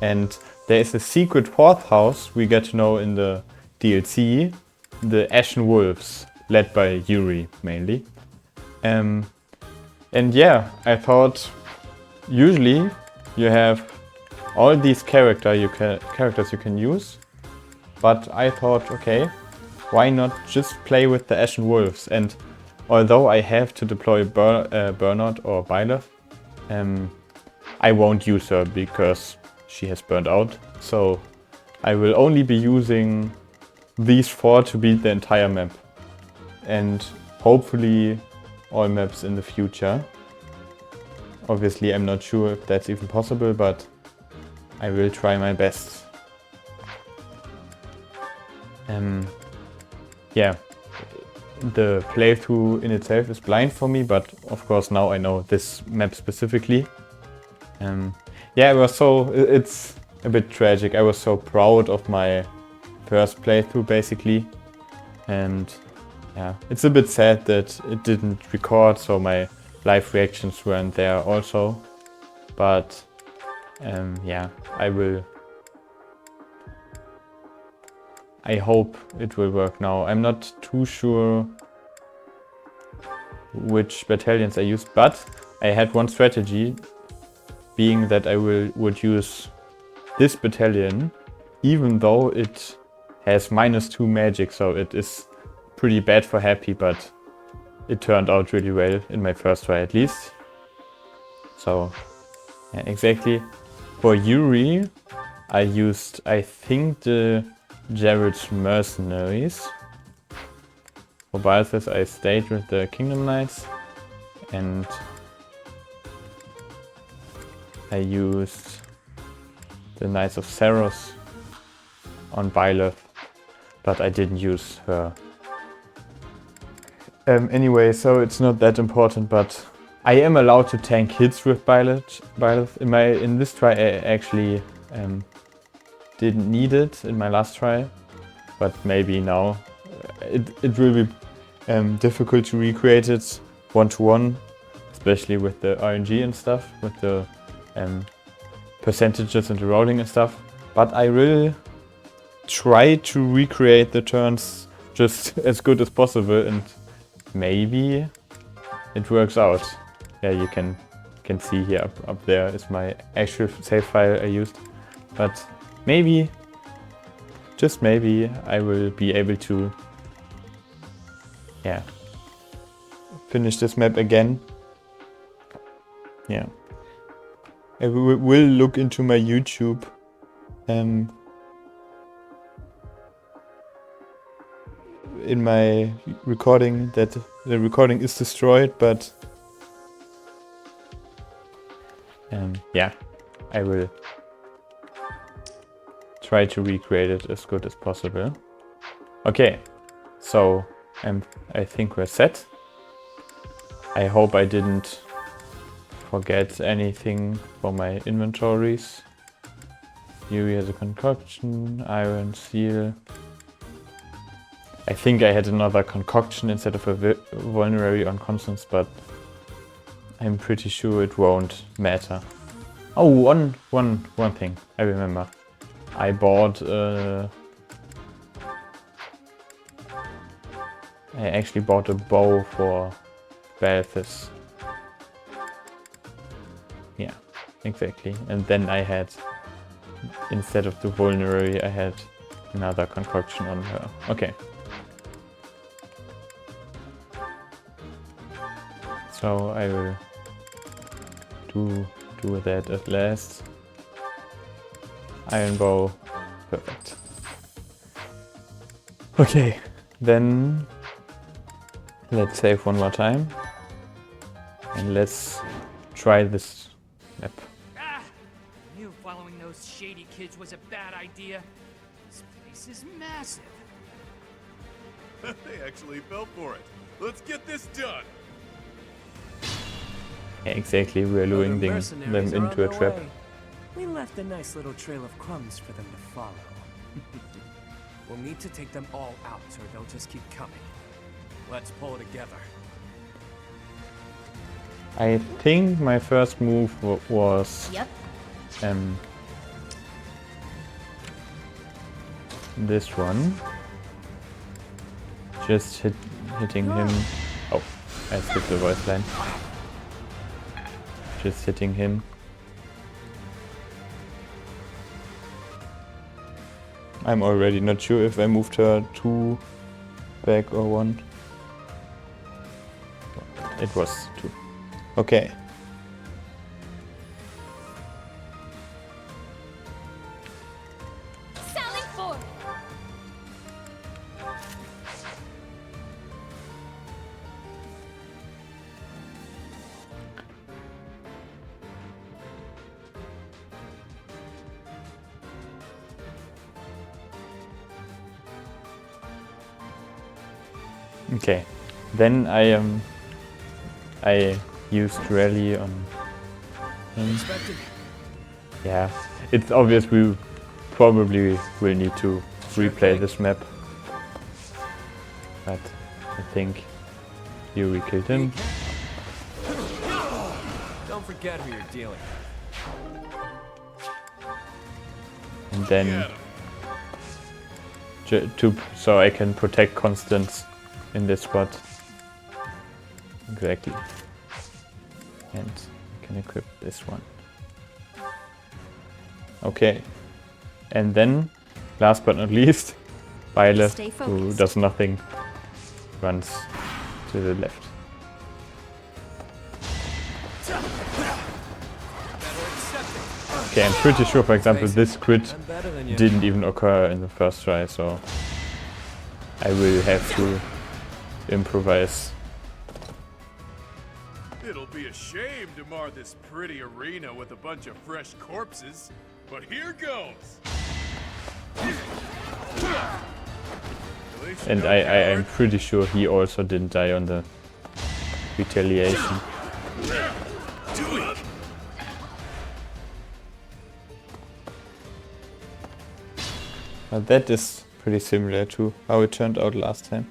And there is a secret 4th house we get to know in the DLC, the Ashen Wolves, led by Yuri mainly. And yeah, I thought usually you have all these characters you can use, but I thought, okay, why not just play with the Ashen Wolves? And although I have to deploy Burnout or Byleth, I won't use her because she has burned out. So I will only be using these 4 to beat the entire map. And hopefully all maps in the future. Obviously I'm not sure if that's even possible, but I will try my best. Yeah, the playthrough in itself is blind for me, but of course now I know this map specifically. Yeah, it's a bit tragic. I was so proud of my first playthrough basically, and yeah, it's a bit sad that it didn't record, so my live reactions weren't there also. But yeah, I hope it will work now. I'm not too sure which battalions I used, but I had one strategy, being that I would use this battalion, even though it has -2 magic, so it is pretty bad for happy, but it turned out really well in my first try at least. So yeah, exactly. For Yuri, I used, I think, the Jared's Mercenaries. For Byleth, I stayed with the Kingdom Knights, and I used the Knights of Saros on Byleth, but I didn't use her. Anyway, so it's not that important, but I am allowed to tank hits with Byleth. In this try I actually didn't need it in my last try, but maybe now it will be difficult to recreate it 1-to-1, especially with the RNG and stuff, with the percentages and the rolling and stuff. But I will try to recreate the turns just as good as possible, and maybe it works out. Yeah, you can see here up there is my actual save file I used, but maybe, just maybe, I will be able to, yeah, finish this map again. Yeah, I will look into my YouTube. In my recording that the recording is destroyed, but yeah, I will try to recreate it as good as possible. Okay, so I think we're set. I hope I didn't forget anything for my inventories. Yuri has a concoction, iron, seal. I think I had another concoction instead of a vulnerary on Constance, but I'm pretty sure it won't matter. Oh, one thing I remember. I bought I actually bought a bow for Byleth. Yeah, exactly. And then I had, instead of the vulnerary, I had another concoction on her. Okay. So I will do do that at last. Iron bow. Perfect. Okay, then let's save one more time. And let's try this map.
Ah! I knew following those shady kids was a bad idea. This place is massive.
They actually fell for it. Let's get this done.
Yeah, exactly, we're luring them into a trap.
We left a nice little trail of crumbs for them to follow. We'll need to take them all out, or they'll just keep coming. Let's pull together.
I think my first move was this one. Just hitting him. Oh, I skipped the voice line. Just hitting him. I'm already not sure if I moved her 2 back or 1. It was 2. Okay.
Sally forth.
Okay. Then I used rally on him. Yeah, it's obvious we probably will need to replay this map. But I think Yuri killed him.
Don't forget who you're dealing with.
And then so I can protect Constance in this spot. Exactly. And I can equip this one. Okay. And then, last but not least, Byleth, who does nothing, runs to the left. Okay, I'm pretty sure, for example, this crit didn't even occur in the first try, so I will have to improvise.
It'll be a shame to mar this pretty arena with a bunch of fresh corpses, but here goes!
And I'm pretty sure he also didn't die on the retaliation. But that is pretty similar to how it turned out last time.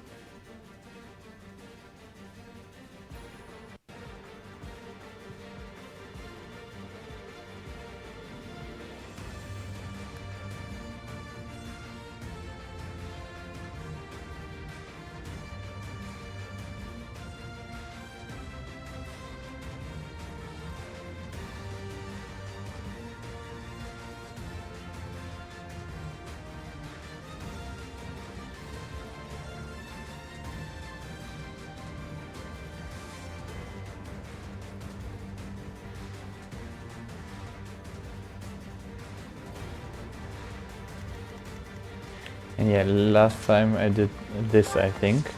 And yeah, last time I did this, I think,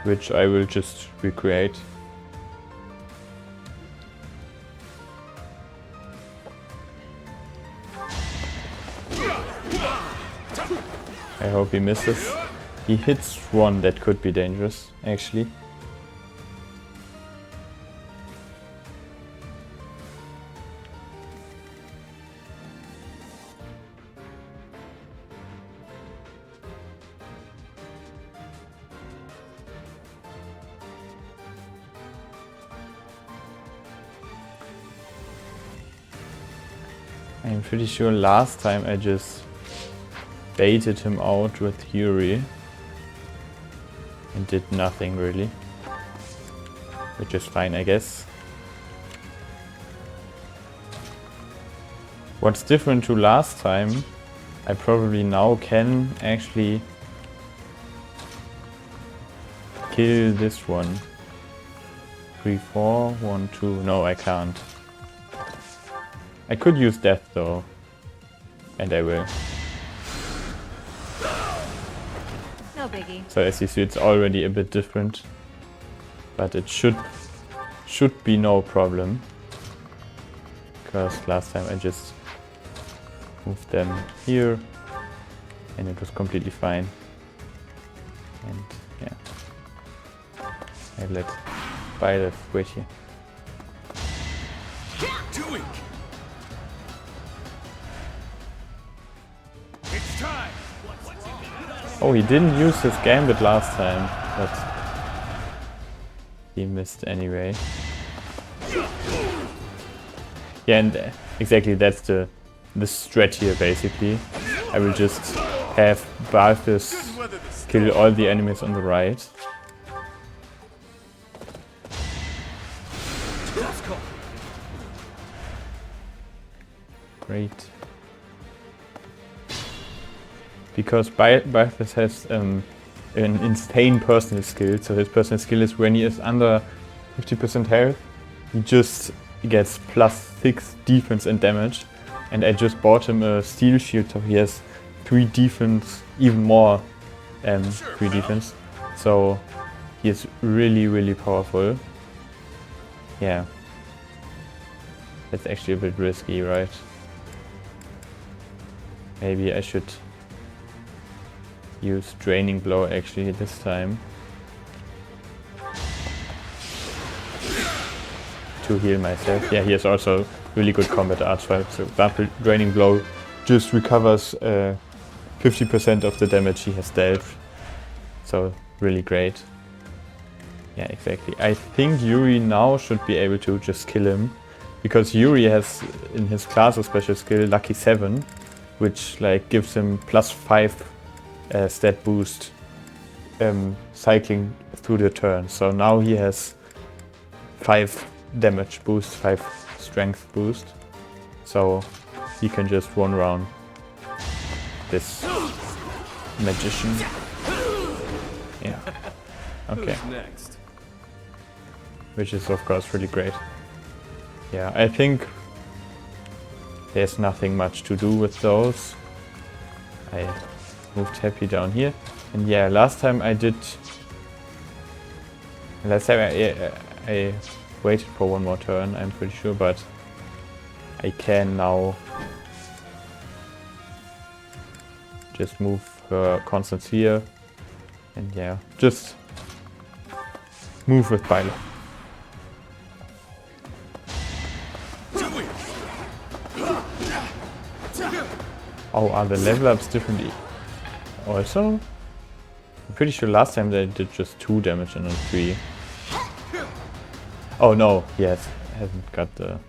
which I will just recreate. I hope he misses. He hits one that could be dangerous, actually. I'm pretty sure last time I just baited him out with Yuri and did nothing really, which is fine, I guess. What's different to last time, I probably now can actually kill this one. 3, 4, 1, 2. No, I can't. I could use death though. And I will.
No biggie.
So as you see, it's already a bit different. But it should be no problem. Because last time I just moved them here. And it was completely fine. And yeah. I let Byleth wait here.
It's time.
Oh, he didn't use his gambit last time, but he missed anyway. Yeah, and exactly that's the strat here basically. I will just have Byleth kill all the enemies on the right. Great. Because Byleth has an insane personal skill, so his personal skill is when he is under 50% health, he just gets +6 defense and damage. And I just bought him a steel shield, so he has 3 defense, even more 3 defense. So he is really, really powerful. Yeah. That's actually a bit risky, right? Maybe I should use Draining Blow actually this time. To heal myself. Yeah, he has also really good combat arts. For example, Draining Blow just recovers 50% of the damage he has dealt. So really great. Yeah, exactly. I think Yuri now should be able to just kill him. Because Yuri has in his class a special skill, Lucky 7, which like gives him +5 stat boost cycling through the turn. So now he has 5 damage boost, 5 strength boost. So he can just one round this magician. Yeah. Okay.
Next.
Which is of course really great. Yeah, I think there's nothing much to do with those. I moved Happy down here. And yeah, last time I waited for one more turn, I'm pretty sure, but I can now just move her Constance here. And yeah, just move with Byleth. Oh, are the level ups different also? I'm pretty sure last time they did just 2 damage and not 3. Oh no, yes, hasn't got the...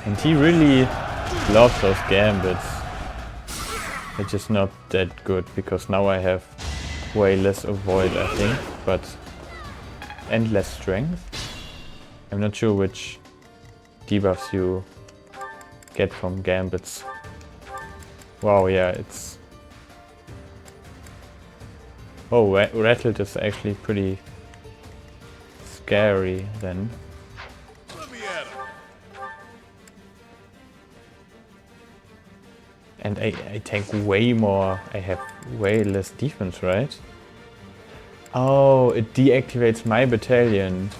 And he really loves those gambits. They're just not that good, because now I have way less avoid, I think, but... and less strength. I'm not sure which debuffs you get from gambits. Wow, yeah, it's... Oh, Rattled is actually pretty scary then. And I take way more, I have way less defense, right? Oh, it deactivates my battalion.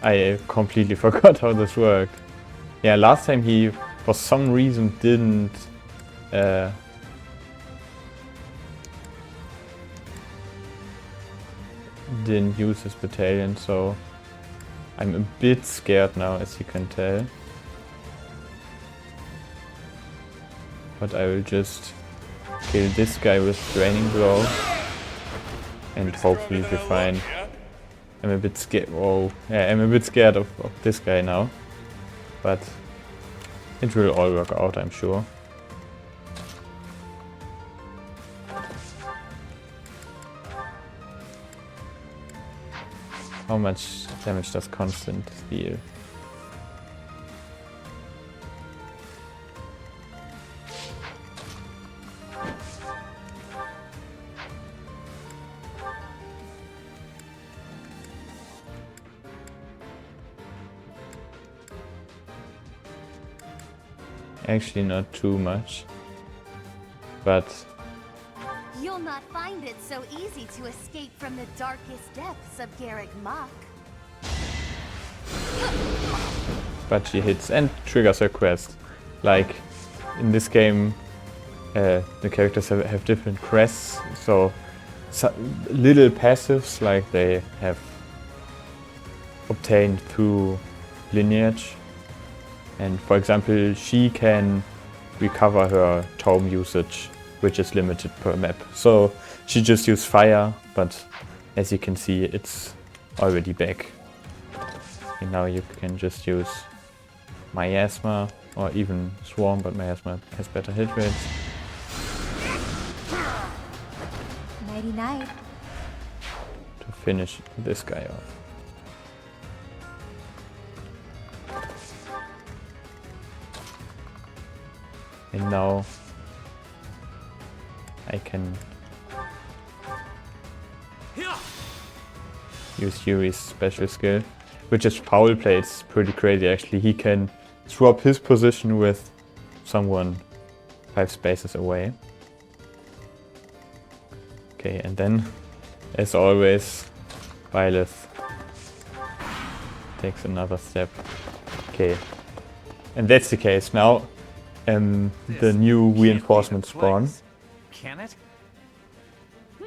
I completely forgot how this worked. Yeah, last time he, for some reason, didn't use his battalion, so I'm a bit scared now, as you can tell. But I will just kill this guy with Draining Blow and hopefully be fine. I'm a bit scared. Oh, yeah, I'm a bit scared of this guy now. But it will all work out, I'm sure. How much damage does Constant deal? Actually not too much. But
You'll not find it so easy to escape from the darkest depths of Garrick Mach.
but she hits and triggers her quest. Like in this game, the characters have different quests, so little passives like they have obtained through lineage. And for example, she can recover her tome usage, which is limited per map. So she just used fire, but as you can see, it's already back. And now you can just use miasma or even swarm, but miasma has better hit rates.
Nighty night.
To finish this guy off. And now I can use Yuri's special skill, which is foul play. It's pretty crazy actually. He can swap his position with someone 5 spaces away. Okay, and then, as always, Byleth takes another step. Okay, and that's the case. Now the new reinforcements spawn.
Can it?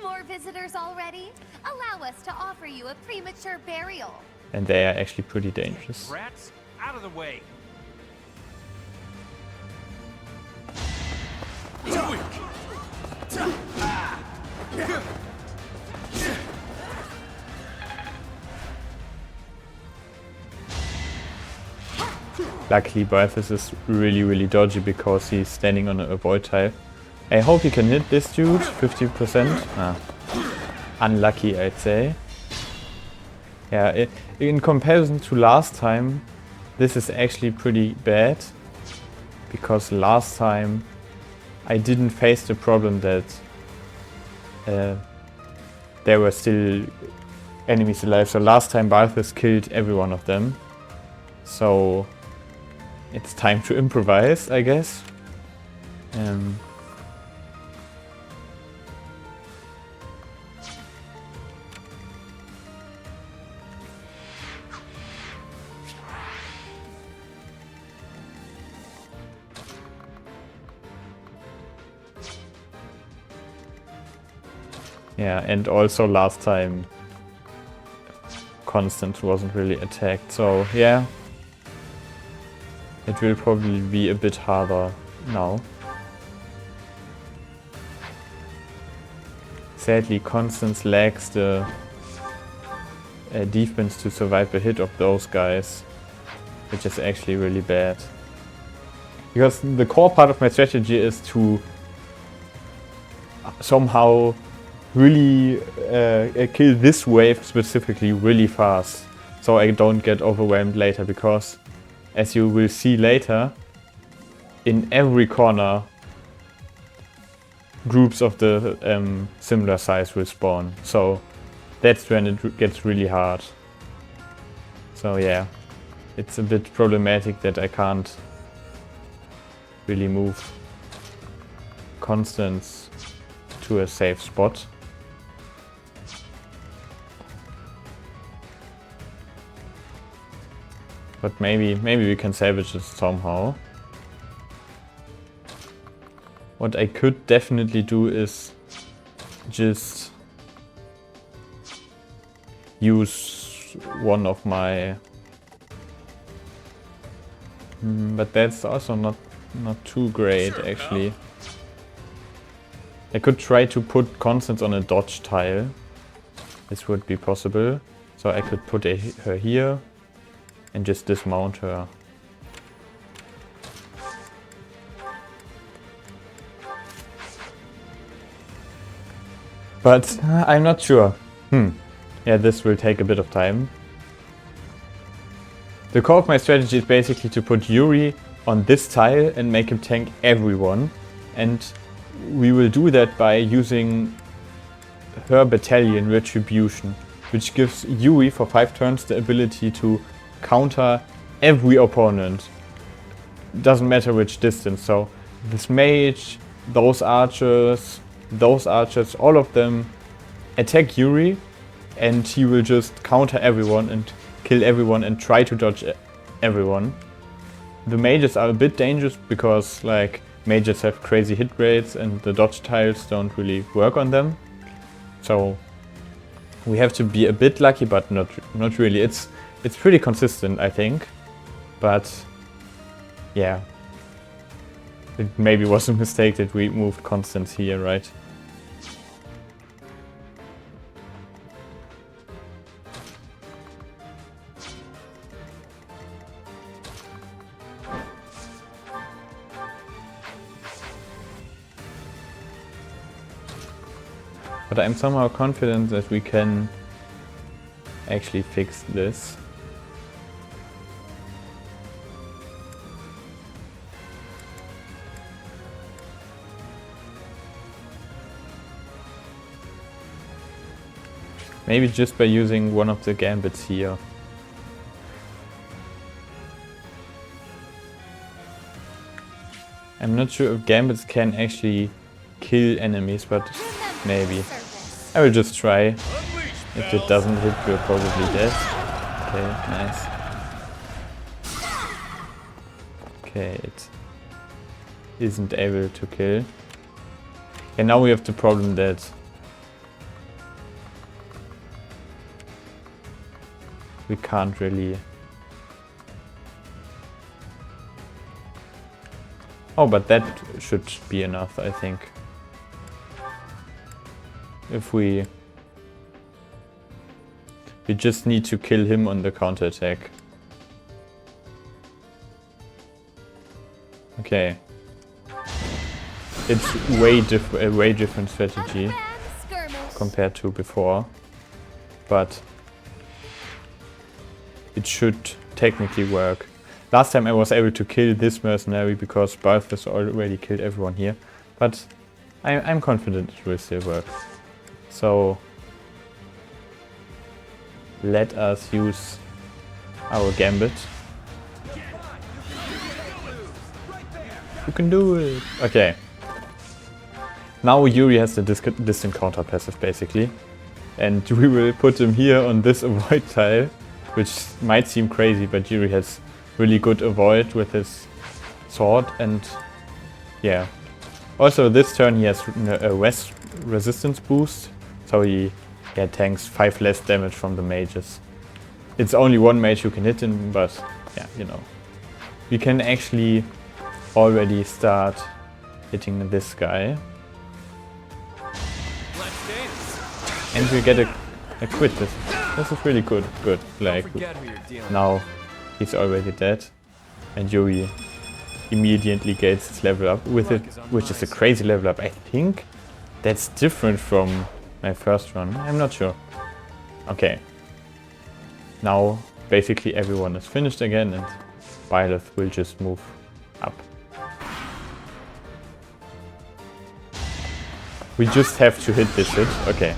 More visitors already? Allow us to offer you a premature burial.
And they are actually pretty dangerous.
Rats, out of the way.
Luckily, Byleth is really dodgy because he's standing on a avoid tile. I hope he can hit this dude, 50%. Unlucky, I'd say. Yeah, in comparison to last time, this is actually pretty bad. Because last time I didn't face the problem that there were still enemies alive. So last time Byleth killed every one of them. So it's time to improvise, I guess. Yeah, and also last time Constance wasn't really attacked, so yeah. It will probably be a bit harder now. Sadly, Constance lacks the defense to survive the hit of those guys, which is actually really bad. Because the core part of my strategy is to somehow really kill this wave specifically really fast, so I don't get overwhelmed later, because as you will see later, in every corner groups of the similar size will spawn, so that's when it gets really hard. So yeah, it's a bit problematic that I can't really move Constance to a safe spot. But maybe we can salvage this somehow. What I could definitely do is just use one of my... but that's also not too great actually. I could try to put Constance on a dodge tile. This would be possible. So I could put her here and just dismount her. But I'm not sure. Yeah, this will take a bit of time. The core of my strategy is basically to put Yuri on this tile and make him tank everyone. And we will do that by using her battalion Retribution, which gives Yuri for 5 turns the ability to counter every opponent. doesn't matter which distance. So this mage, those archers, all of them attack Yuri, and he will just counter everyone and kill everyone and try to dodge everyone. The mages are a bit dangerous because like mages have crazy hit rates and the dodge tiles don't really work on them. So we have to be a bit lucky, but not really. It's pretty consistent, I think. But yeah, it maybe was a mistake that we moved constants here, right? But I'm somehow confident that we can actually fix this. Maybe just by using one of the gambits here. I'm not sure if gambits can actually kill enemies, but maybe. I will just try. If it doesn't hit, we're probably dead. Okay, nice. Okay, it isn't able to kill. And now we have the problem that we can't really... Oh, but that should be enough, I think. If we just need to kill him on the counterattack. Okay. It's a way different strategy compared to before, but it should technically work. Last time I was able to kill this mercenary because Byleth has already killed everyone here, but I'm confident it will still work. So let us use our gambit. You can do it! Okay. Now Yuri has the distant counter passive basically. And we will put him here on this avoid tile, which might seem crazy, but Yuri has really good avoid with his sword, and yeah. Also this turn he has a West resistance boost, so he tanks 5 less damage from the mages. It's only one mage who can hit him, but yeah, you know. We can actually already start hitting this guy. And we get a crit. This is really good. Like, now he's already dead. And Yuri immediately gets his level up with it, which is a crazy level up. I think that's different from my first run. I'm not sure. Okay. Now basically everyone is finished again and Byleth will just move up. We just have to hit this hit. Okay.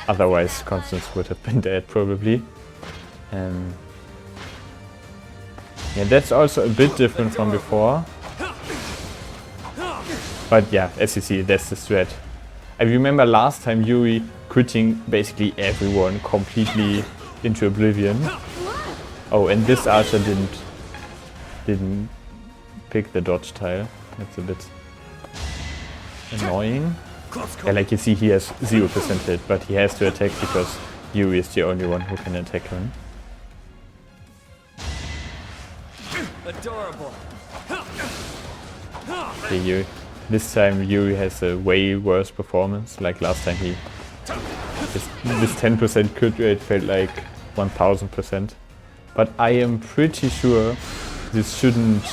Otherwise Constance would have been dead probably. Yeah, that's also a bit different from before. But yeah, as you see, that's the strat. I remember last time Yuri critting basically everyone completely into oblivion. Oh, and this archer didn't pick the dodge tile. That's a bit annoying. Yeah, like you see, he has 0% hit, but he has to attack because Yuri is the only one who can attack him.
Adorable.
Okay, this time Yuri has a way worse performance. Like last time this 10% crit rate felt like 1000%. But I am pretty sure this shouldn't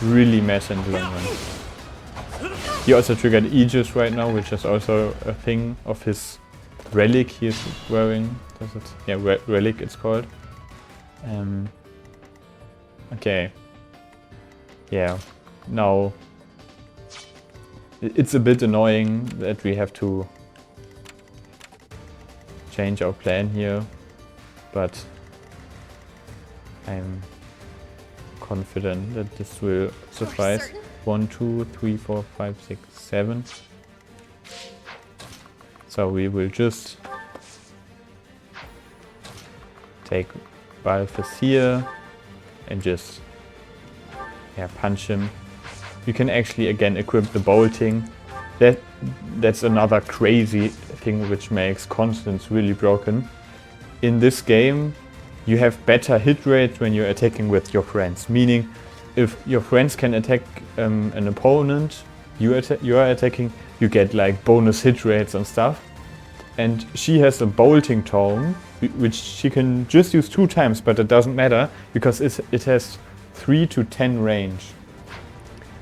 really matter in the long run. He also triggered Aegis right now, which is also a thing of his relic he is wearing. Does it? Yeah, relic it's called. Okay. Yeah. Now it's a bit annoying that we have to change our plan here, but I'm confident that this will suffice. 1, 2, 3, 4, 5, 6, 7. So we will just take Byleth here and just punch him. You can actually again equip the bolting. That's another crazy thing which makes Constance really broken. In this game you have better hit rates when you're attacking with your friends, meaning if your friends can attack an opponent you are attacking, you get like bonus hit rates and stuff. And she has a bolting tome which she can just use 2 times, but it doesn't matter because it has 3 to 10 range.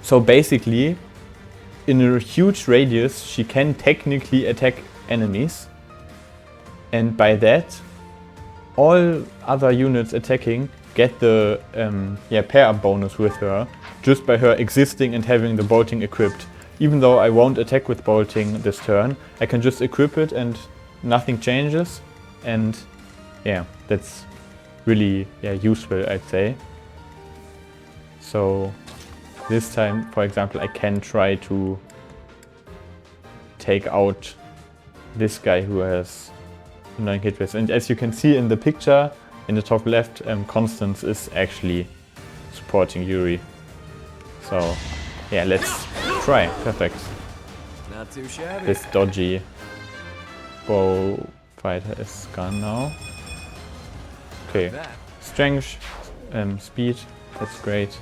So basically in a huge radius she can technically attack enemies, and by that all other units attacking get the pair up bonus with her just by her existing and having the bolting equipped. Even though I won't attack with bolting this turn, I can just equip it and nothing changes, and that's really useful, I'd say. So this time, for example, I can try to take out this guy who has 9 hit rates. And as you can see in the picture in the top left, Constance is actually supporting Yuri. So let's try. Perfect.
Not too shabby.
This dodgy bow fighter is gone now. Okay, strength, speed, that's great.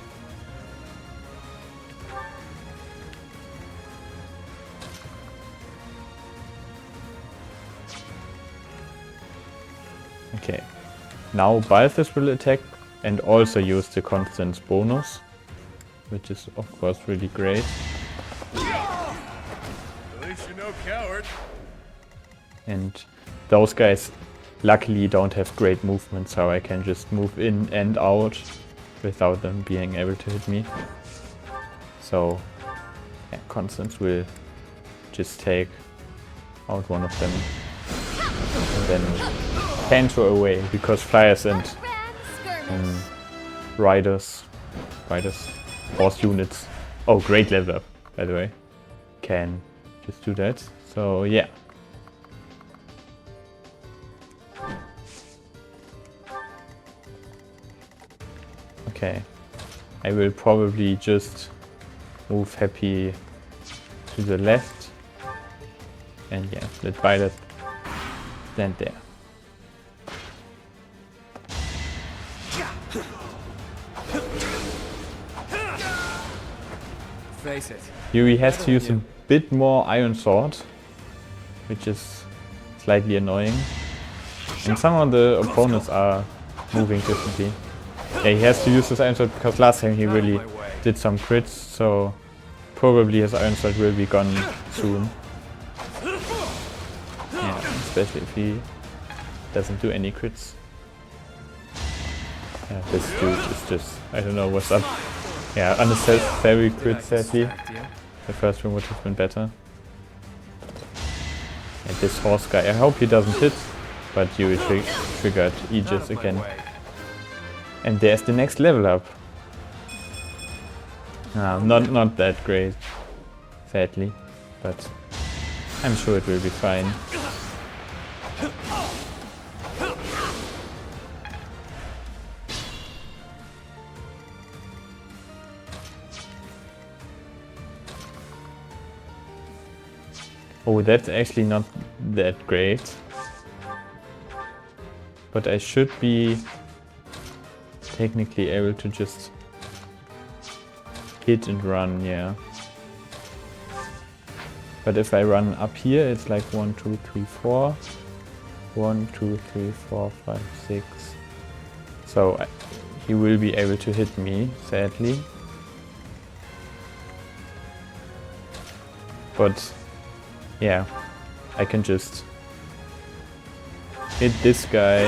Okay, now Byleth will attack and also use the Constance bonus, which is of course really great.
At least you're no coward.
And those guys luckily don't have great movement, so I can just move in and out without them being able to hit me. So Constance will just take out one of them and then canter away, because flyers and riders, horse units, oh great level up by the way, can just do that. So okay, I will probably just move Happy to the left and let Byleth stand there.
Face it.
Yuri has to use a bit more Iron Sword, which is slightly annoying. And some of the opponents are moving differently. Yeah, he has to use his Iron Sword because last time he really did some crits, so probably his Iron Sword will be gone soon. Yeah, especially if he doesn't do any crits. Yeah, this dude is just, I don't know what's up. Yeah, unnecessary crit sadly. The first one would have been better. And this horse guy, I hope he doesn't hit, but you triggered Aegis again. And there's the next level up. Not that great, sadly, but I'm sure it will be fine. Oh, that's actually not that great. But I should be technically able to just hit and run, yeah. But if I run up here, it's like 1, 2, 3, 4. 1, 2, 3, 4, 5, 6. So he will be able to hit me, sadly. But yeah, I can just hit this guy.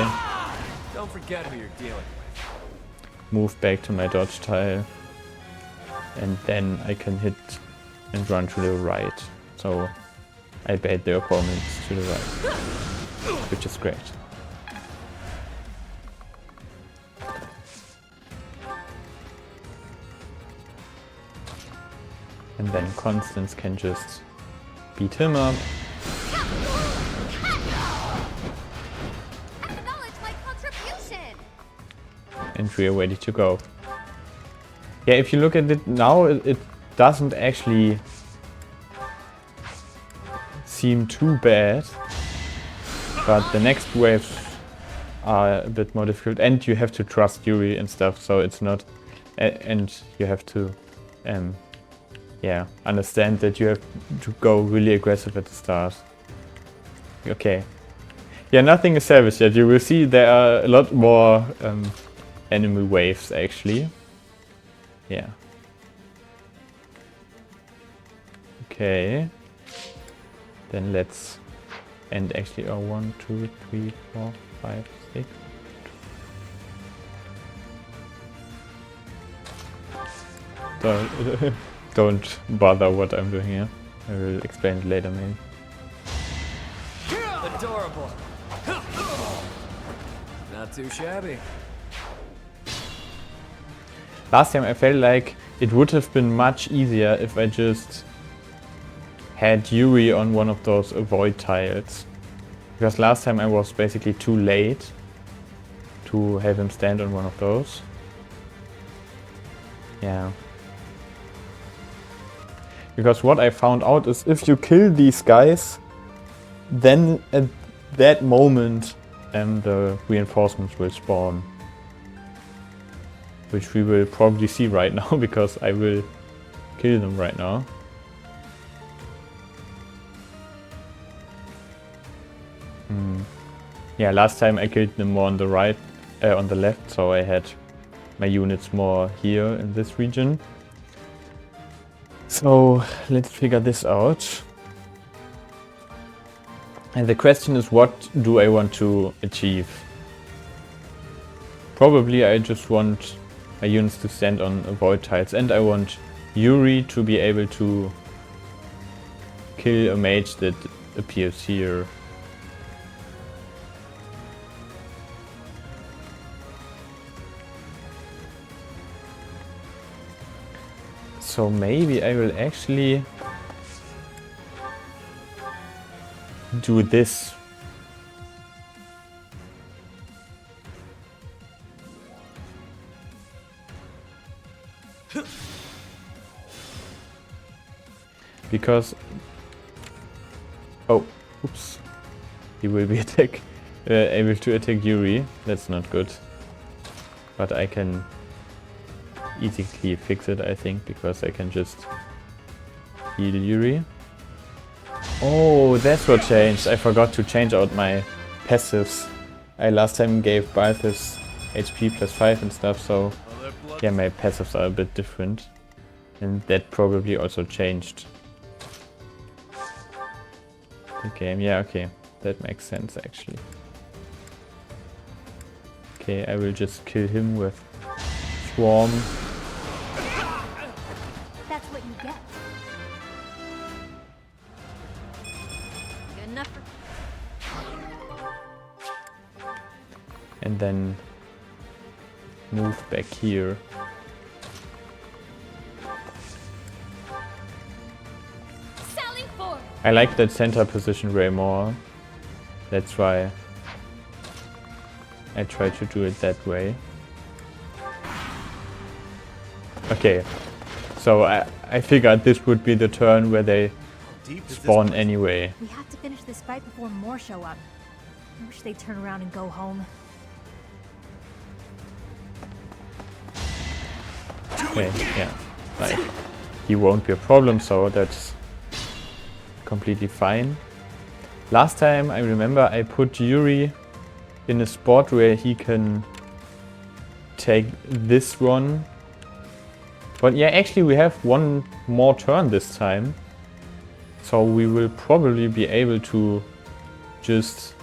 Don't forget who you're dealing with.
Move back to my dodge tile, and then I can hit and run to the right. So I bait the opponents to the right, which is great. And then Constance can just beat him up.
Acknowledge my contribution.
And we're ready to go. Yeah, if you look at it now, it doesn't actually seem too bad. But the next waves are a bit more difficult. And you have to trust Yuri and stuff, so it's not... and you have to... yeah, understand that you have to go really aggressive at the start. Okay. Yeah, nothing is savage yet. You will see there are a lot more enemy waves actually. Yeah. Okay. Then let's end actually. Oh, 1, 2, 3, 4, 5, 6. Don't bother what I'm doing here. I will explain it later maybe.
Adorable. Not too shabby.
Last time I felt like it would have been much easier if I just had Yuri on one of those avoid tiles. Because last time I was basically too late to have him stand on one of those. Yeah. Because what I found out is if you kill these guys, then at that moment the reinforcements will spawn. Which we will probably see right now, because I will kill them right now. Yeah, last time I killed them more on the right, on the left, so I had my units more here in this region. So let's figure this out. And the question is, what do I want to achieve? Probably I just want my units to stand on avoid tiles, and I want Yuri to be able to kill a mage that appears here. So maybe I will actually do this. Because... oh, oops. He will be able to attack Yuri. That's not good. But I can easily fix it, I think, because I can just heal Yuri. Oh, that's what changed. I forgot to change out my passives. I last time gave Byleth his HP +5 and stuff, so yeah, my passives are a bit different. And that probably also changed the game. Yeah, okay. That makes sense actually. Okay, I will just kill him with Swarm.
That's what you get. Good enough for...
And then move back here. I like that center position way more. That's why I try to do it that way. Okay, so I figured this would be the turn where they spawn anyway.
We have to finish this fight before more show up. I wish they'd turn around and go home.
Okay, yeah, like he won't be a problem, so that's completely fine. Last time I remember I put Yuri in a spot where he can take this one. But yeah, actually we have one more turn this time. So we will probably be able to just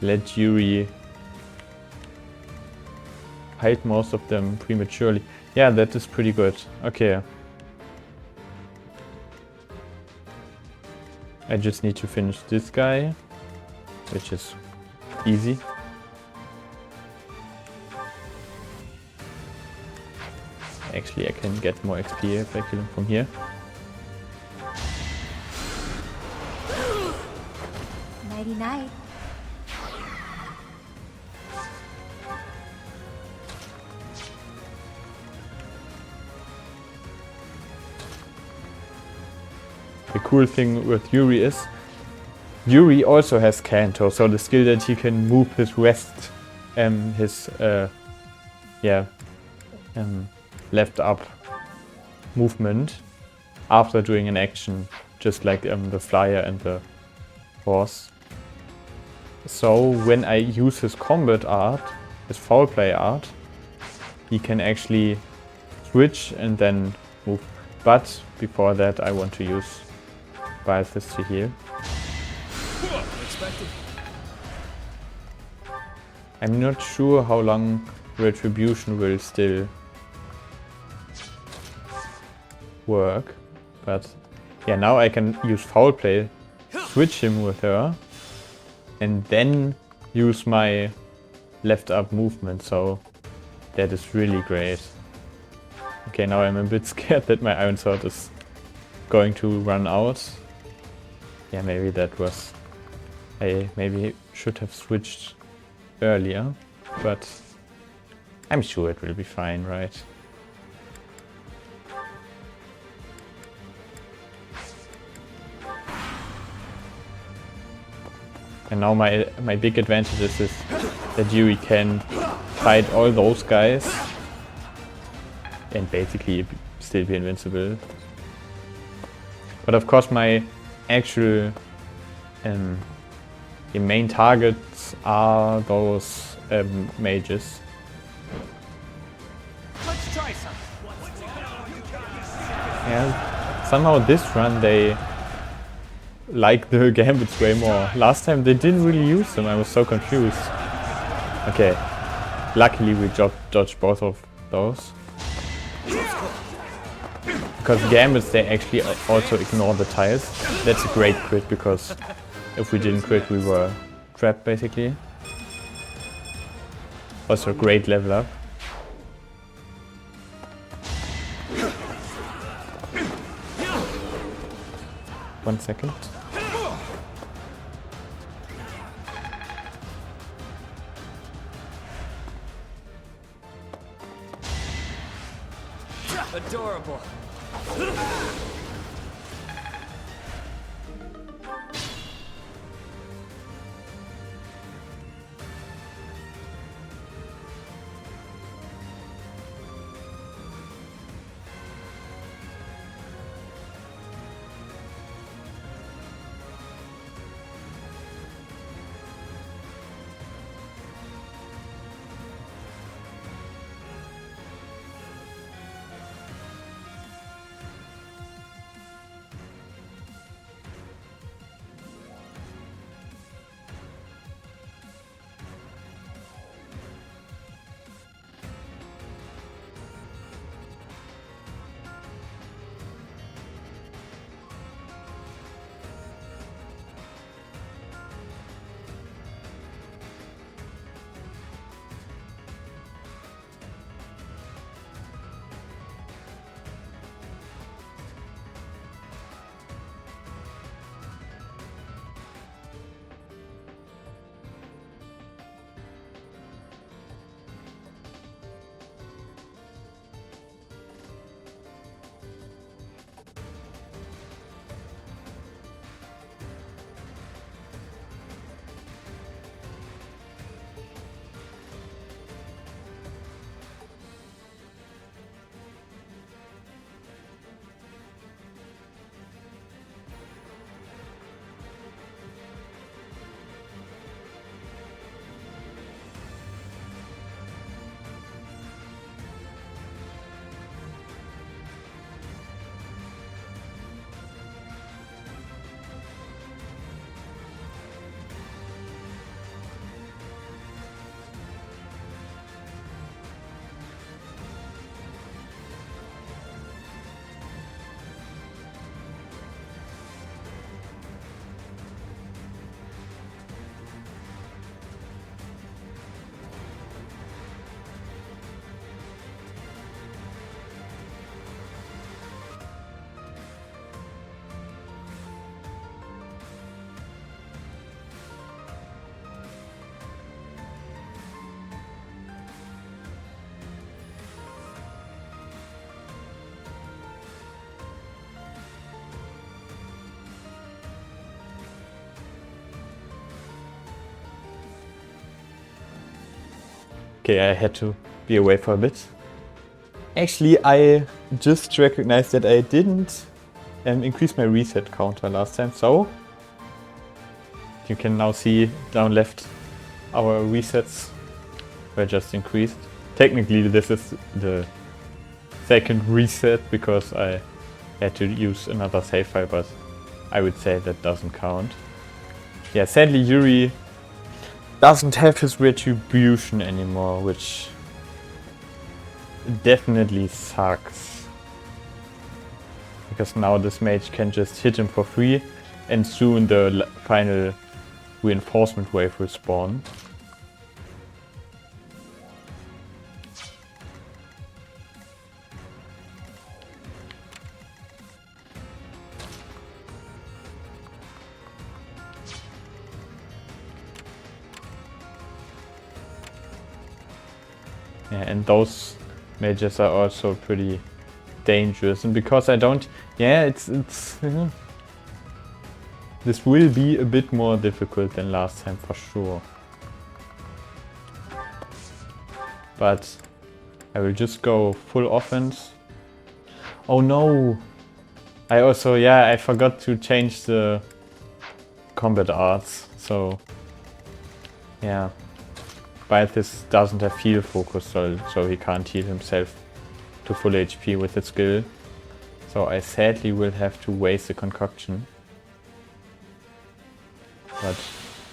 let Yuri fight most of them prematurely. Yeah, that is pretty good. Okay. I just need to finish this guy, which is easy. Actually, I can get more XP if I kill him from here.
Nighty night.
The cool thing with Yuri is Yuri also has Canto, so the skill that he can move his rest, left up movement after doing an action, just like the flyer and the horse. So when I use his combat art, his foul play art, he can actually switch and then move. But before that, I want to use Byleth to heal. I'm not sure how long Retribution will still work, but yeah, now I can use foul play, switch him with her, and then use my left up movement, so that is really great. Okay, now I'm a bit scared that my Iron Sword is going to run out. Yeah, maybe that was... I maybe should have switched earlier, but I'm sure it will be fine, right? And now my big advantage is that Yuri can fight all those guys and basically still be invincible. But of course my actual the main targets are those mages.
Let's try some.
Yeah, somehow this run they like the gambits way more. Last time they didn't really use them, I was so confused. Okay, luckily we dodged both of those. Because gambits they actually also ignore the tiles. That's a great crit because if we didn't crit we were trapped basically. Also a great level up. One second.
Adorable.
Okay, I had to be away for a bit. Actually, I just recognized that I didn't increase my reset counter last time, so you can now see down left our resets were just increased. Technically this is the second reset because I had to use another save file, but I would say that doesn't count. Yeah, sadly Yuri doesn't have his retribution anymore, which definitely sucks. Because now this mage can just hit him for free and soon the final reinforcement wave will spawn. Yeah, and those mages are also pretty dangerous, and because I don't, yeah, it's this will be a bit more difficult than last time for sure. But I will just go full offense. Oh no! I also, yeah, I forgot to change the combat arts, so yeah. Byleth doesn't have heal focus, so he can't heal himself to full HP with his skill. So I sadly will have to waste the concoction. But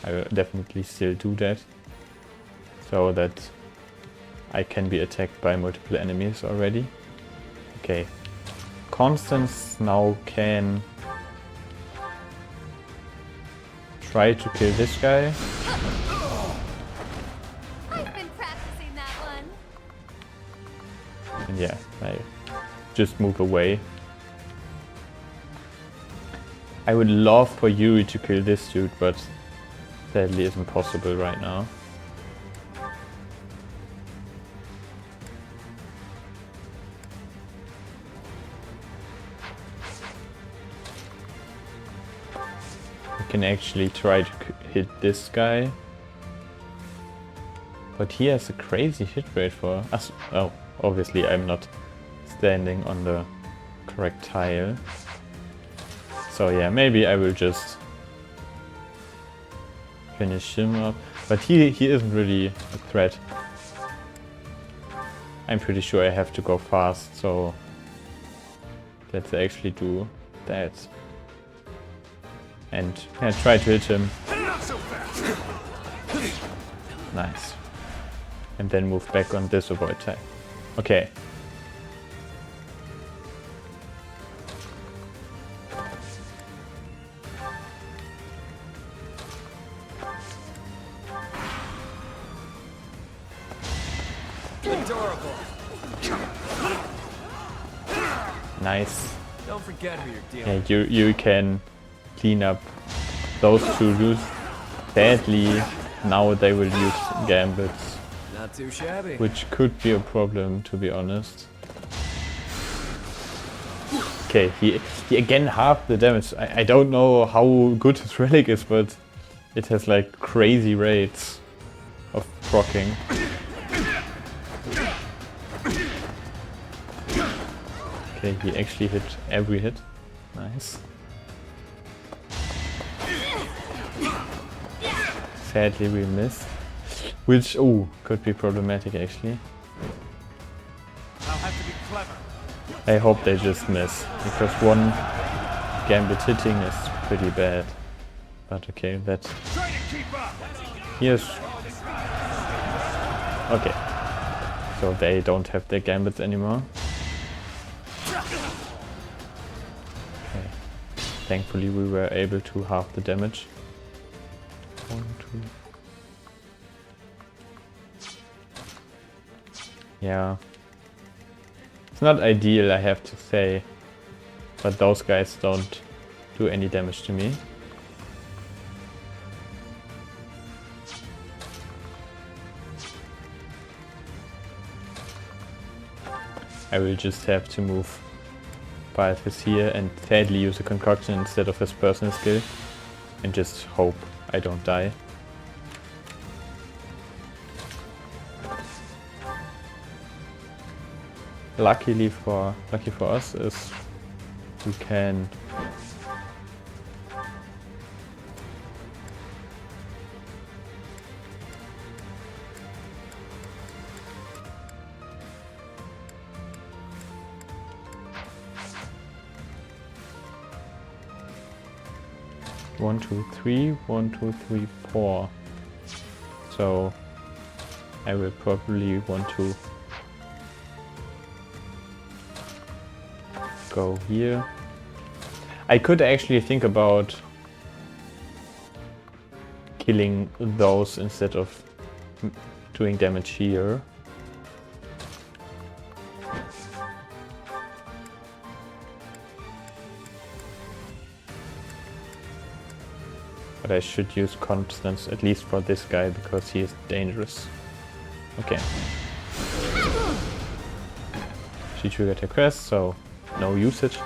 I will definitely still do that, so that I can be attacked by multiple enemies already. Okay, Constance now can try to kill this guy. And yeah, I just move away. I would love for Yuri to kill this dude, but sadly isn't possible right now. I can actually try to hit this guy, but he has a crazy hit rate for us. Oh, obviously I'm not standing on the correct tile. So yeah, maybe I will just finish him up. But he isn't really a threat. I'm pretty sure I have to go fast, so let's actually do that. And yeah, try to hit him. Nice. And then move back on this avoid tile. Okay.
Adorable.
Nice.
Don't forget who you're dealing.
Yeah, you can clean up those two dudes. Sadly, now they will use gambits.
Not too shabby.
Which could be a problem, to be honest. Okay, he again halved the damage. I don't know how good his relic is, but it has like crazy rates of proccing. Okay, he actually hit every hit. Nice. Sadly we missed. Which, oh, could be problematic actually.
I'll have to be clever.
I hope they just miss, because one gambit hitting is pretty bad. But okay, that... Here's... Okay. So they don't have their gambits anymore. Okay. Thankfully we were able to halve the damage. 1, 2... Yeah. It's not ideal, I have to say, but those guys don't do any damage to me. I will just have to move Byleth here and sadly use a concoction instead of his personal skill and just hope I don't die. lucky for us is we can one, two, three, 1, 2, 3, 4. So I will probably want to go here. I could actually think about killing those instead of doing damage here. But I should use constants, at least for this guy, because he is dangerous. Okay. She triggered her quest, so no usage.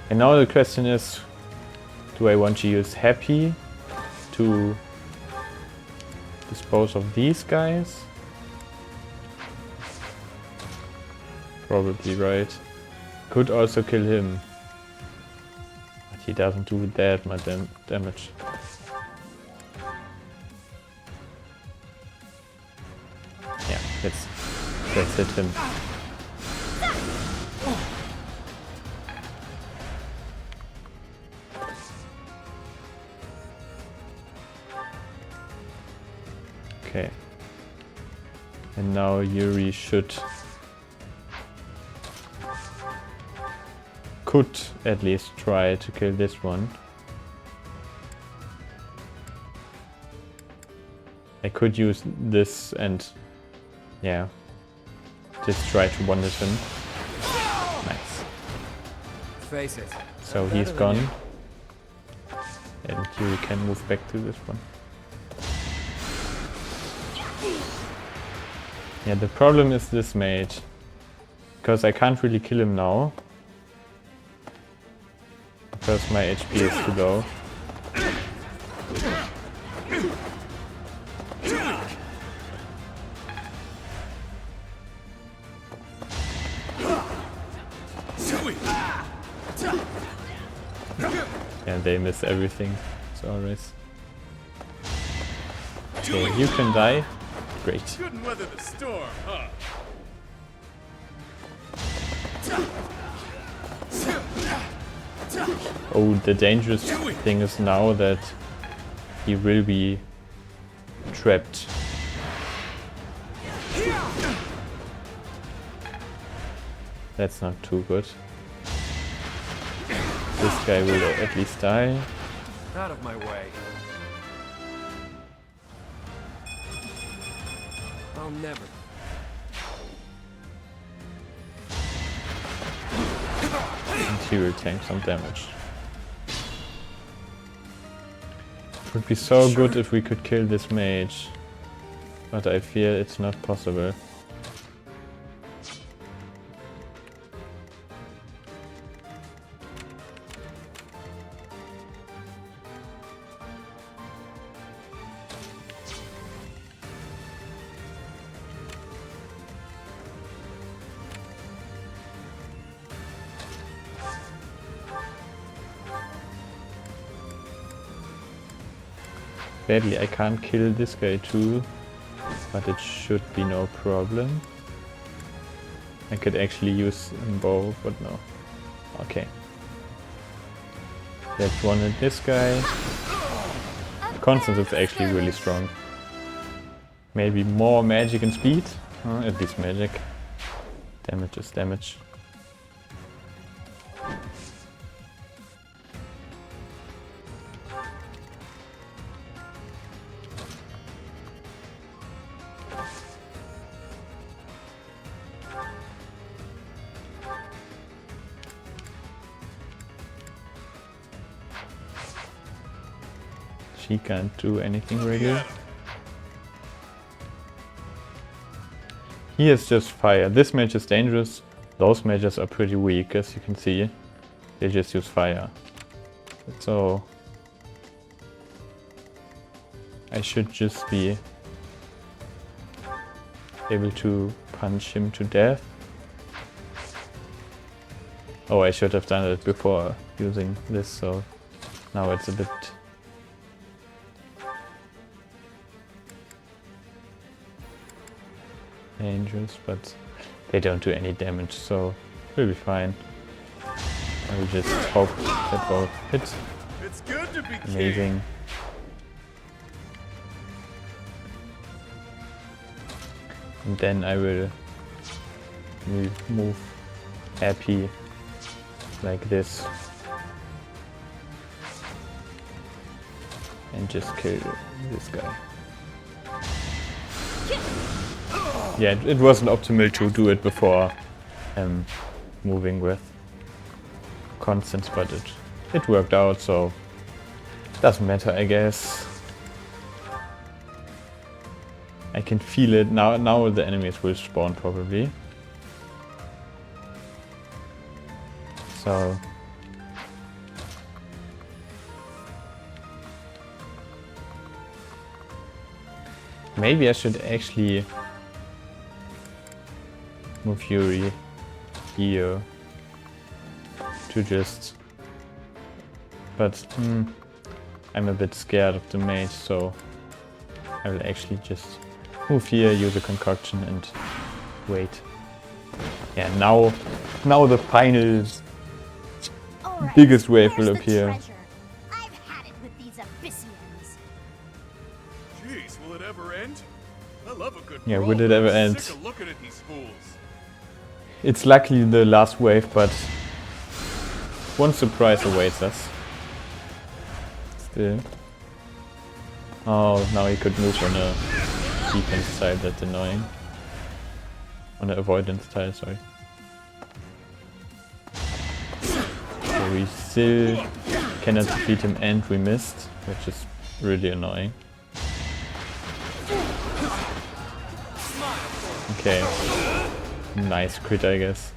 And now the question is, do I want to use Happy to dispose of these guys? Probably right. Could also kill him. But he doesn't do that much damage. Yeah, let's hit him. Okay. And now Yuri could at least try to kill this one. I could use this and yeah, just try to one-hit him. Nice.
Face it.
So he's gone. And Yuri can move back to this one. Yeah, the problem is this mage. Because I can't really kill him now. Because my HP is too low. Yeah, they miss everything, as always. So you can die. Great.
Couldn't weather the storm, huh?
Oh, the dangerous thing is now that he will be trapped. That's not too good. This guy will at least die.
Out of my way. I'll never.
And he will tank some damage. It would be so good if we could kill this mage. But I fear it's not possible. Badly, I can't kill this guy too, but it should be no problem. I could actually use them both, but no. Okay. Let's one hit this guy. Constance is actually really strong. Maybe more magic and speed? At least magic. Damage is damage. She can't do anything really. He is just fire. This mage is dangerous. Those mages are pretty weak, as you can see. They just use fire. So I should just be able to punch him to death. Oh, I should have done it before using this, so now it's a bit dangerous, but they don't do any damage, so we'll be fine. I will just hope that both hit.
It's good to be
Amazing. And then I will move happy like this and just kill this guy. Yeah, it wasn't optimal to do it before moving with constants, but it worked out, so doesn't matter, I guess. I can feel it now. Now the enemies will spawn probably. So maybe I should actually move Yuri here to just, but I'm a bit scared of the mage, so I will actually just move here, use a concoction and wait. Yeah, now the final biggest wave will appear.
I've had it with these Abyssians.
Jeez, will it ever end? I love a good
Yeah,
brawl,
will it
but
ever
I'm
end?
sick of looking at these fools.
It's luckily the last wave, but one surprise awaits us. Still. Oh, now he could move on a defense tile, that's annoying. On the avoidance tile, sorry. So we still cannot defeat him and we missed, which is really annoying. Okay. Nice crit, I guess.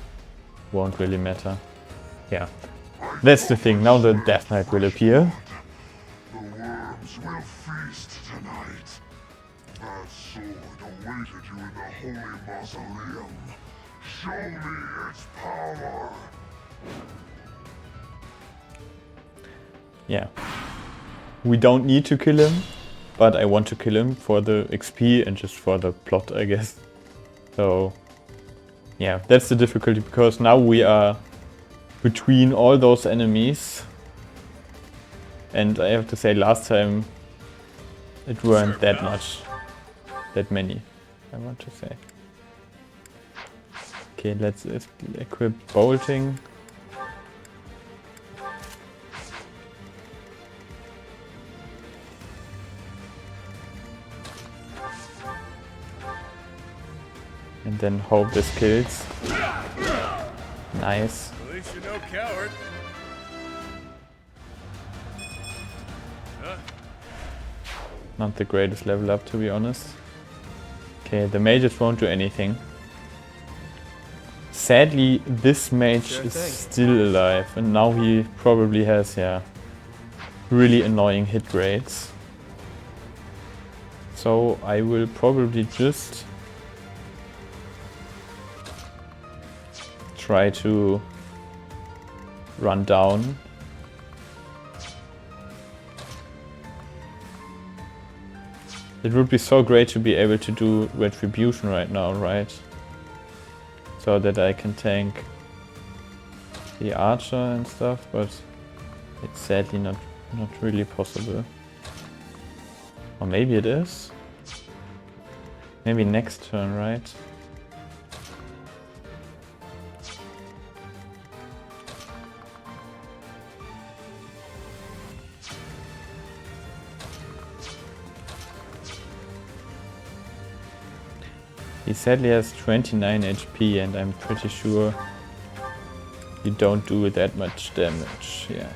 Won't really matter. Yeah. That's the thing, now the Death Knight will appear.
The worms will feast tonight. That sword awaited you in the holy mausoleum. Show me its power.
Yeah. We don't need to kill him, but I want to kill him for the XP and just for the plot, I guess. So, yeah, that's the difficulty, because now we are between all those enemies. And I have to say, last time it weren't that many, I want to say. Okay, let's equip bolting. And then hope this kills. Nice.
At least you're no coward.
Not the greatest level up, to be honest. Okay, the mages won't do anything. Sadly, this mage is still alive, and now he probably has, yeah, really annoying hit rates. So I will probably just try to run down. It would be so great to be able to do retribution right now, right? So that I can tank the archer and stuff, but it's sadly not really possible. Or maybe it is? Maybe next turn, right? He sadly has 29 HP and I'm pretty sure you don't do that much damage, yeah.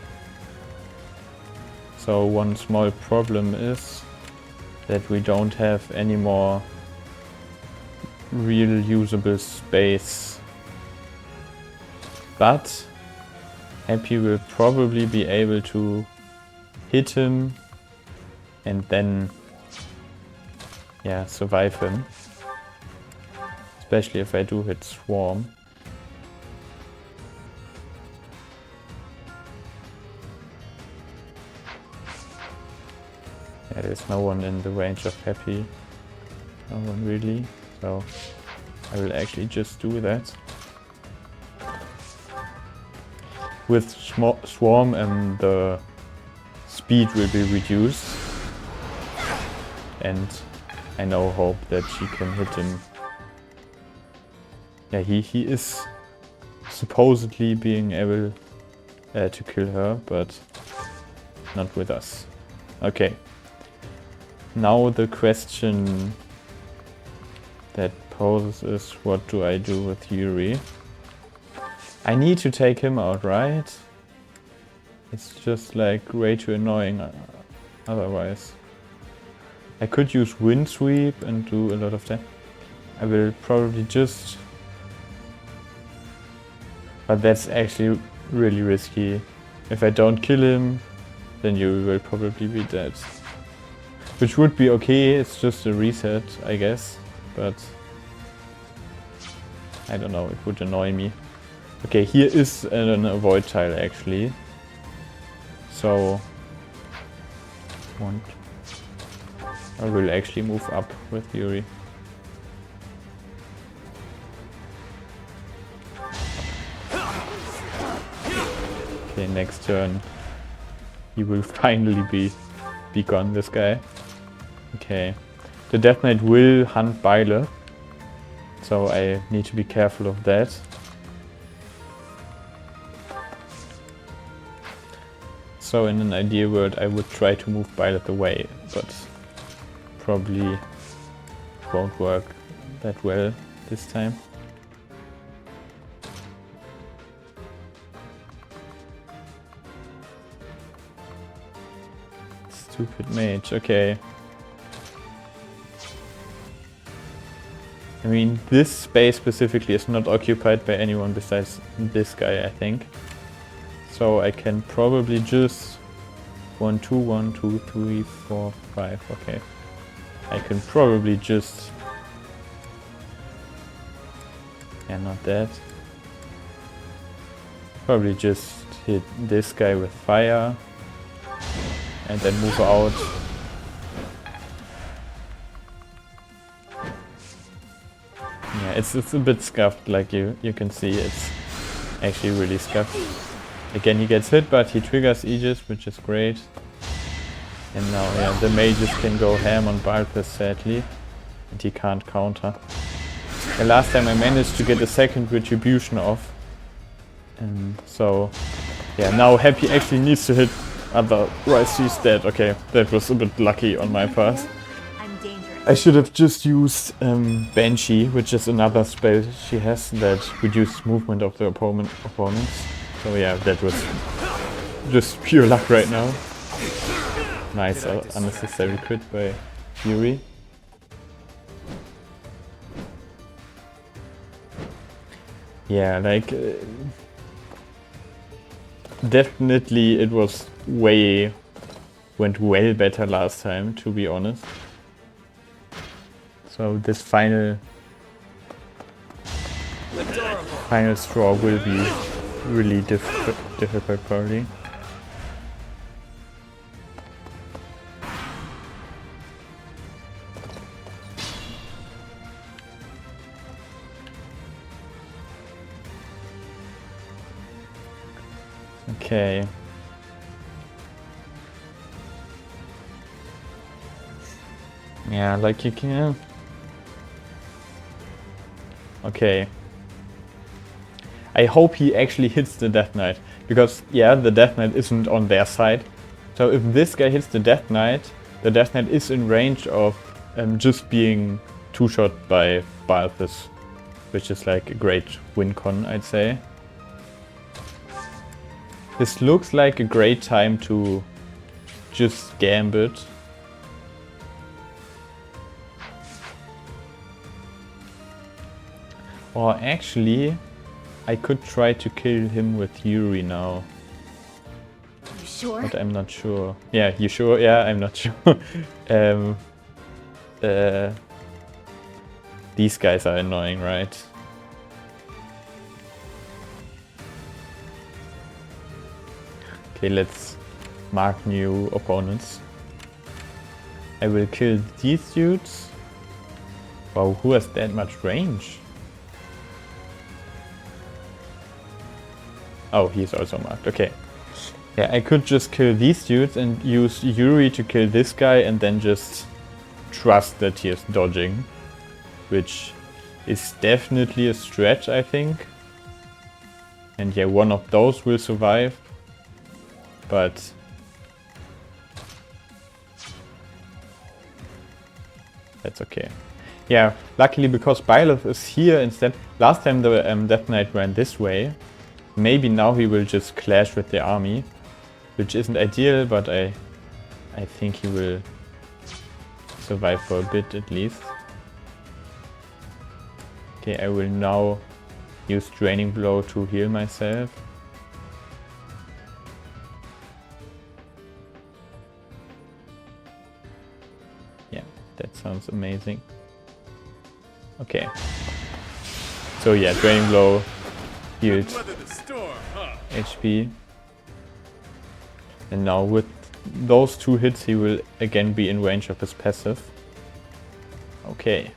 So one small problem is that we don't have any more real usable space. But Happy will probably be able to hit him and then, yeah, survive him. Especially if I do hit Swarm. Yeah, there's no one in the range of Happy. No one really. So I will actually just do that. With Swarm the speed will be reduced. And I now hope that she can hit him. Yeah, he is supposedly being able to kill her, but not with us. Okay. Now the question that poses is, what do I do with Yuri? I need to take him out, right? It's just like way too annoying otherwise. I could use Wind Sweep and do a lot of that. I will probably just... But that's actually really risky. If I don't kill him, then Yuri will probably be dead. Which would be okay, it's just a reset, I guess. But... I don't know, it would annoy me. Okay, here is an avoid tile actually. So... I will actually move up with Yuri. Okay, next turn he will finally be gone, this guy. Okay. The Death Knight will hunt Byleth, so I need to be careful of that. So in an ideal world I would try to move Byleth away, but probably won't work that well this time. Stupid mage, okay. I mean, this space specifically is not occupied by anyone besides this guy, I think. So I can probably just 1, 2, 1, 2, 3, 4, 5, okay. I can probably just... Yeah, not that. Probably just hit this guy with fire. And then move out. Yeah, it's a bit scuffed, like you can see, it's actually really scuffed. Again, he gets hit, but he triggers Aegis, which is great. And now, yeah, the mages can go ham on Byleth, sadly. And he can't counter. The last time I managed to get a second retribution off. And so, yeah, now Happy actually needs to hit, otherwise she's dead. Okay, that was a bit lucky on my part. I should have just used Banshee, which is another spell she has that reduces movement of the opponents. So yeah, that was just pure luck right now. Nice, unnecessary crit by Yuri. Yeah, like... definitely it was went well better last time, to be honest. So this final straw will be really difficult probably. Okay. Yeah, like you can... Okay. I hope he actually hits the Death Knight, because yeah, the Death Knight isn't on their side. So if this guy hits the Death Knight is in range of just being two-shot by Byleth, which is like a great win con, I'd say. This looks like a great time to just gambit. Or actually, I could try to kill him with Yuri now.
You sure?
But I'm not sure. Yeah, you sure? Yeah, I'm not sure. These guys are annoying, right? Okay, let's mark new opponents. I will kill these dudes. Wow, who has that much range? Oh, he's also marked. Okay. Yeah, I could just kill these dudes and use Yuri to kill this guy and then just trust that he is dodging. Which is definitely a stretch, I think. And yeah, one of those will survive. But that's okay. Yeah, luckily because Byleth is here instead. Last time the Death Knight ran this way. Maybe now he will just clash with the army. Which isn't ideal, but I think he will survive for a bit at least. Okay, I will now use Draining Blow to heal myself. Yeah, that sounds amazing. Okay. So yeah, Draining Blow healed HP. And now with those 2 hits he will again be in range of his passive. Okay.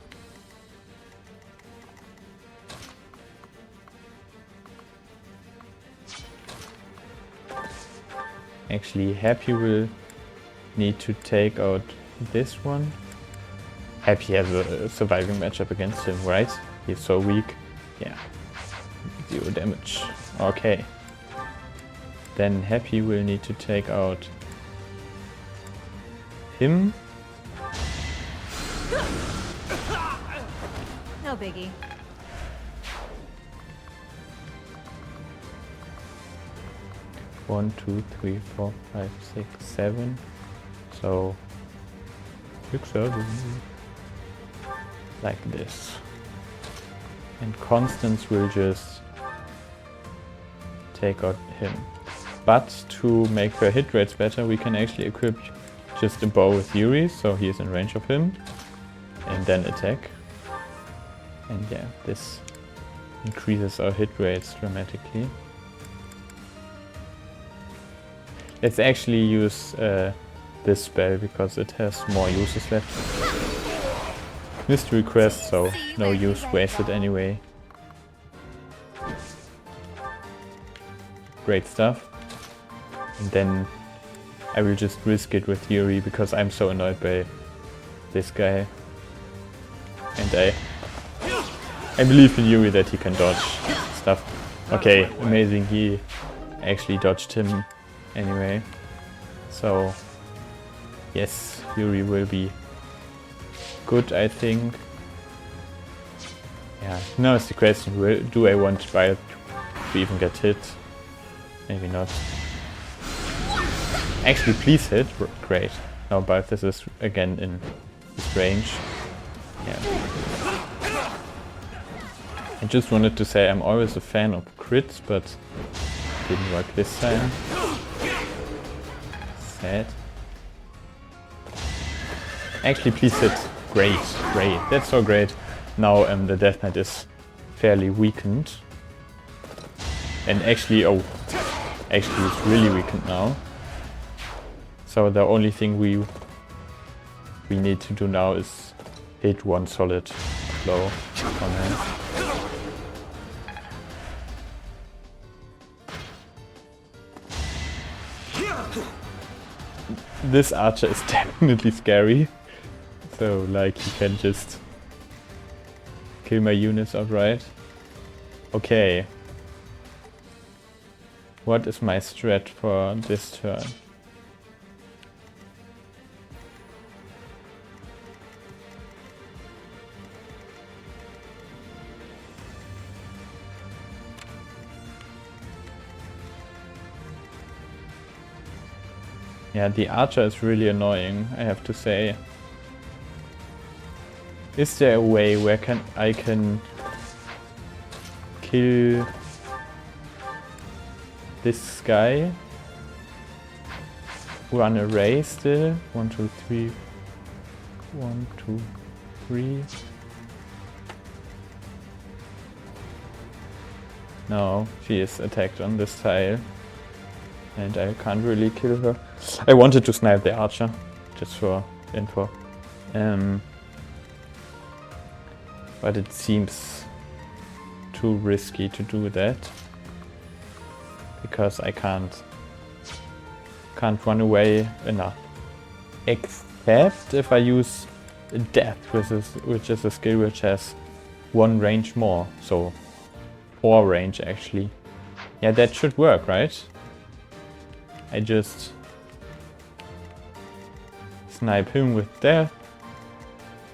Actually, Happy will need to take out this one. Happy has a surviving matchup against him, right? He's so weak. Yeah. 0 damage. Okay. Then Happy will need to take out him.
No biggie.
One, 2, 3, 4, 5, 6, 7. So 6, 7. Like this. And Constance will just take out him. But to make her hit rates better, we can actually equip just a bow with Yuri, so he is in range of him. And then attack. And yeah, this increases our hit rates dramatically. Let's actually use this spell because it has more uses left. Mystery quest, so no use wasted anyway. Great stuff. And then I will just risk it with Yuri because I'm so annoyed by this guy. And I believe in Yuri that he can dodge stuff. Okay, amazing, he actually dodged him anyway. So yes, Yuri will be good, I think. Yeah, now it's the question, do I want Byleth to even get hit? Maybe not. Actually, please hit. Great. Now Byleth is again in his range. Yeah. I just wanted to say I'm always a fan of crits, but didn't work this time. Sad. Actually, please hit. Great, great. That's so great. Now the Death Knight is fairly weakened. And actually, oh, actually it's really weakened now. So the only thing we need to do now is hit one solid blow on him. This archer is definitely scary. So like he can just kill my units outright. Okay. What is my strat for this turn? Yeah, the archer is really annoying, I have to say. Is there a way where I can kill this guy? Run a race still? 1, 2, 3. 1, 2, 3. No, she is attacked on this tile. And I can't really kill her. I wanted to snipe the archer, just for info. But it seems too risky to do that because I can't run away enough. Except if I use Death, which is a skill which has 1 range more, so 4 range actually. Yeah, that should work, right? I just snipe him with Death,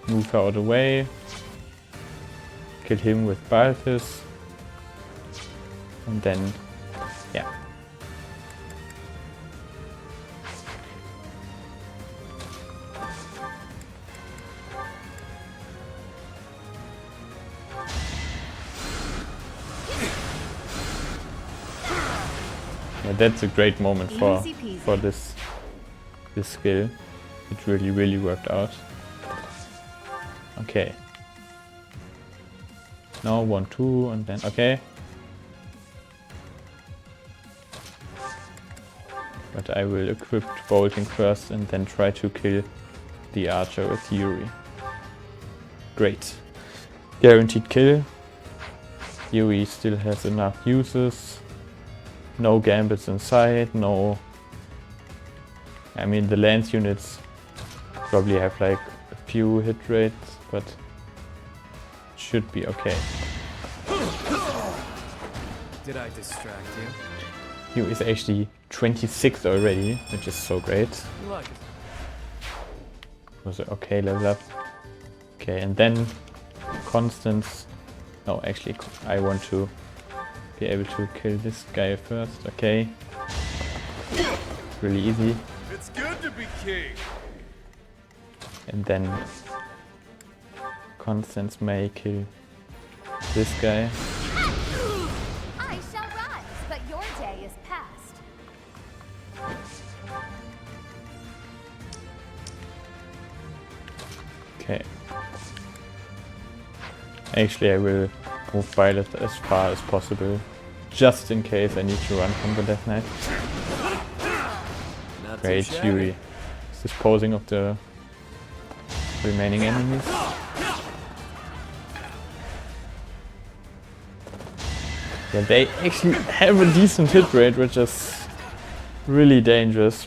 move out of the way, kill him with Byleth, and then, yeah. Yeah, that's a great moment for this skill. It really worked out. Okay. Now 1, 2, and then okay. But I will equip bolting first and then try to kill the archer with Yuri. Great. Guaranteed kill. Yuri still has enough uses. No gambits inside, no... I mean, the lance units probably have like a few hit rates, but it should be okay.
Did I distract you?
He is actually 26 already, which is so great.
You like it?
Was it okay level up? Okay, and then Constance. No, actually, I want to be able to kill this guy first. Okay. Really easy.
It's good to be king.
And then Constance may kill this guy.
I shall rise, but your day is past.
Okay. Actually, I will move Byleth as far as possible, just in case I need to run from the Death Knight. Great, Yuri is disposing of the remaining enemies. Yeah, they actually have a decent hit rate, which is really dangerous.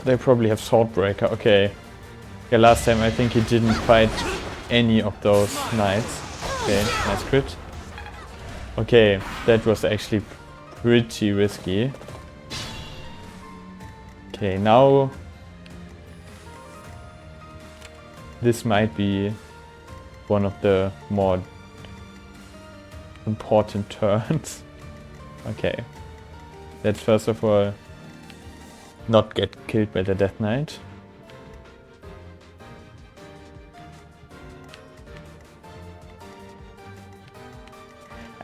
They probably have Swordbreaker. Okay. Yeah, last time I think he didn't fight any of those knights. Okay, nice crit. Okay, that was actually pretty risky. Okay, now this might be one of the more important turns. Okay, let's first of all not get killed by the Death Knight.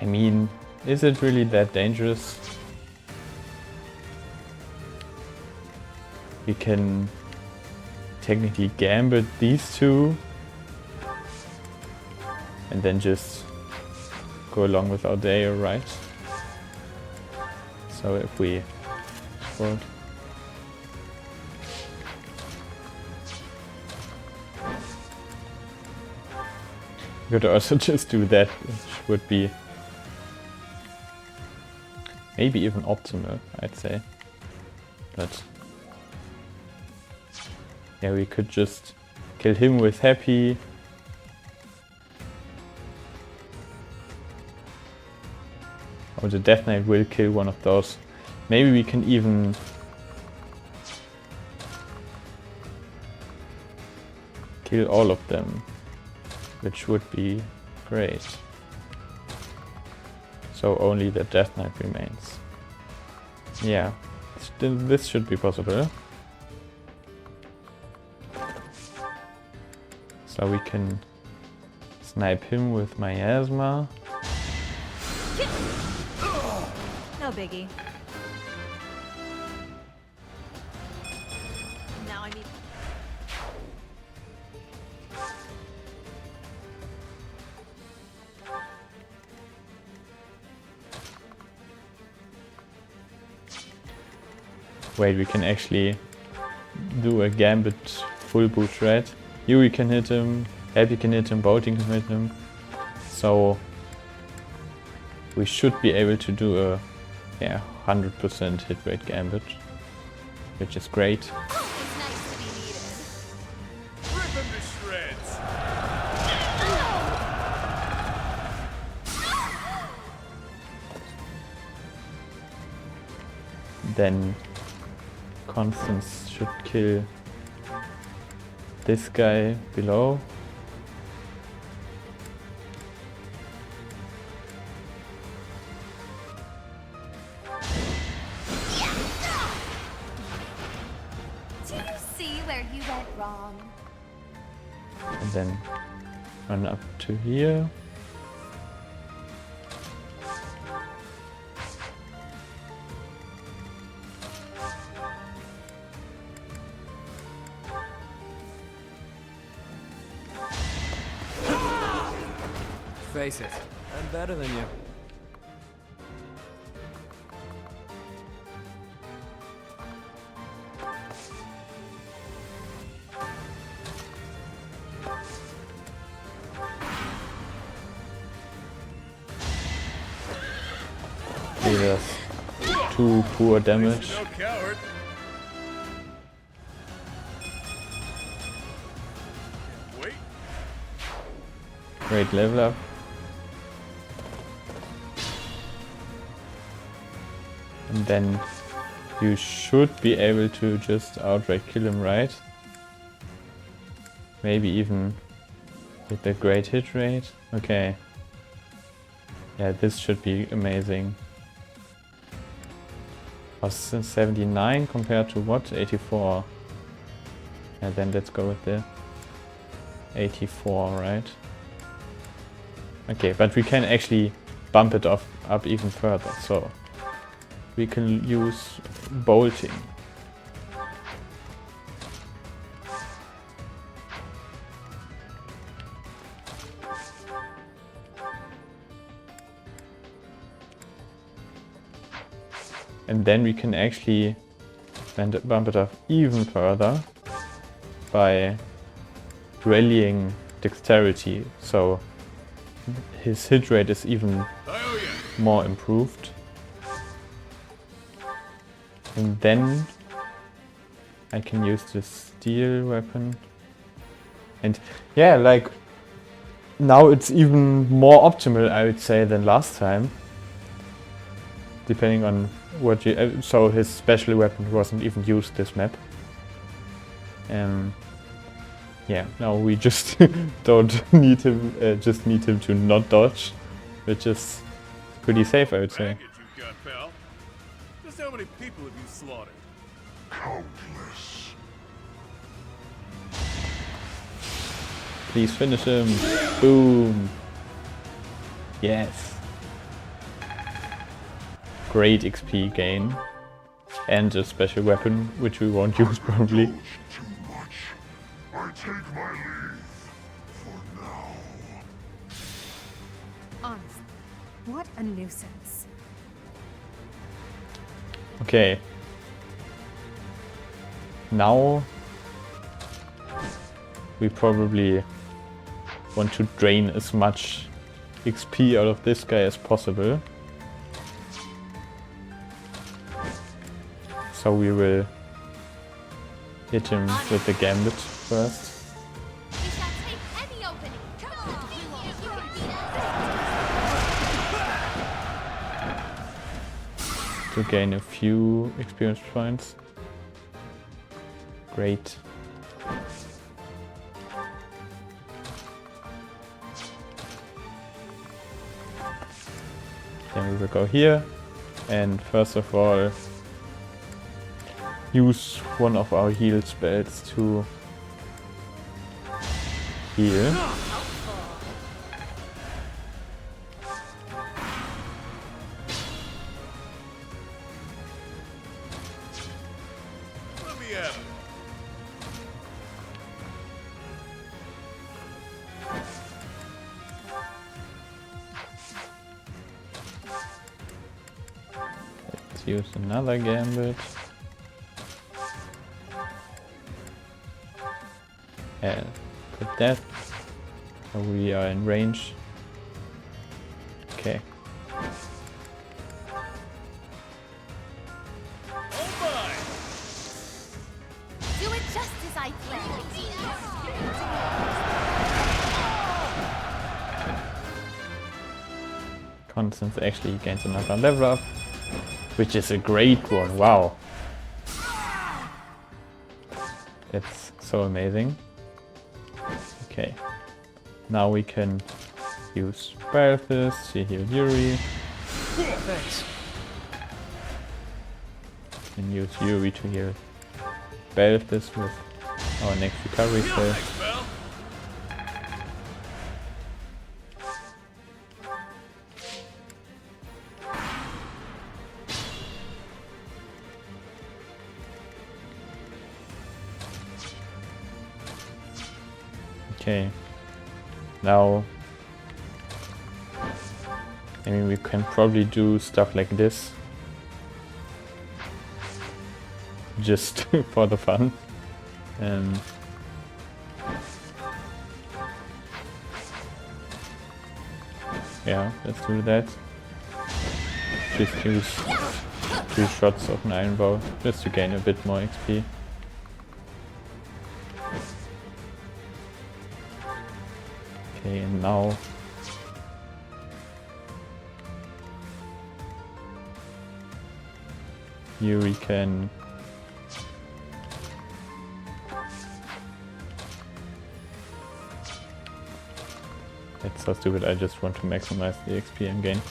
I mean, is it really that dangerous? We can technically gambit these two and then just go along with our day, right? So if we fold. We could also just do that, which would be maybe even optimal, I'd say. But yeah, we could just kill him with Happy. Or the Death Knight will kill one of those. Maybe we can even kill all of them, which would be great. So only the Death Knight remains. Yeah, this should be possible. So we can snipe him with Miasma.
No biggie. Now I need...
Wait, we can actually do a gambit full boost, right? Yuri can hit him, Happy can hit him, Bolting can hit him. So we should be able to do a 100% hit rate gambit, which is great.
Rip him to shreds!
Then Constance should kill this guy below.
Do you see where you went wrong?
And then run up to here.
Face it, I'm better than you.
That's too poor damage.
No coward. Wait.
Great level up. And then you should be able to just outright kill him, right? Maybe even with a great hit rate. Okay. Yeah, this should be amazing. Was 79 compared to what? 84. Yeah, then let's go with the 84, right? Okay, but we can actually bump it up even further, so we can use bolting. And then we can actually bump it up even further by rallying dexterity, so his hit rate is even more improved. And then I can use this steel weapon. And yeah, like now it's even more optimal, I would say, than last time. Depending on what you... so his special weapon wasn't even used this map. Yeah, now we just don't need him, just need him to not dodge, which is pretty safe, I would say.
You've got, pal. Just how many people have you slaughtered?
Countless.
Please finish him. Boom. Yes. Great XP gain. And a special weapon, which we won't use probably.
I take my leave for now.
Honestly, what a nuisance.
Okay. Now we probably want to drain as much XP out of this guy as possible. So we will hit him with the gambit first.
We shall take any opening. Come on,
to gain a few experience points. Great. Then we will go here and first of all use one of our heal spells to heal.
Let me have it.
Let's use another gambit. Put that. So we are in range. Okay.
Do it just as I planned.
Constance actually gains another level up, which is a great one. Wow. That's so amazing. Okay. Now we can use Byleth to heal Yuri.
Thanks.
And use Yuri to heal Byleth with our next recovery spell. Okay, now, I mean, we can probably do stuff like this, just for the fun. Yeah, let's do that. Just use 2 shots of an iron bow, just to gain a bit more XP. Okay, and now Yuri can that's so stupid, I just want to maximize the XP I'm gain.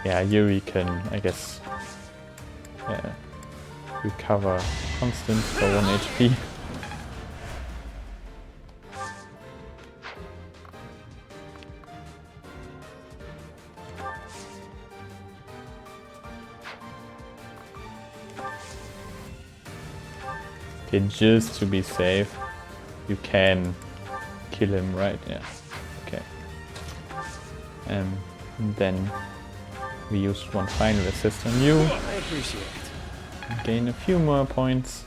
Yeah, Yuri can, I guess, recover constant for 1 HP. Okay, just to be safe, you can kill him, right? Yeah. Okay. And then we use 1 final assist on you.
I appreciate it.
Gain a few more points.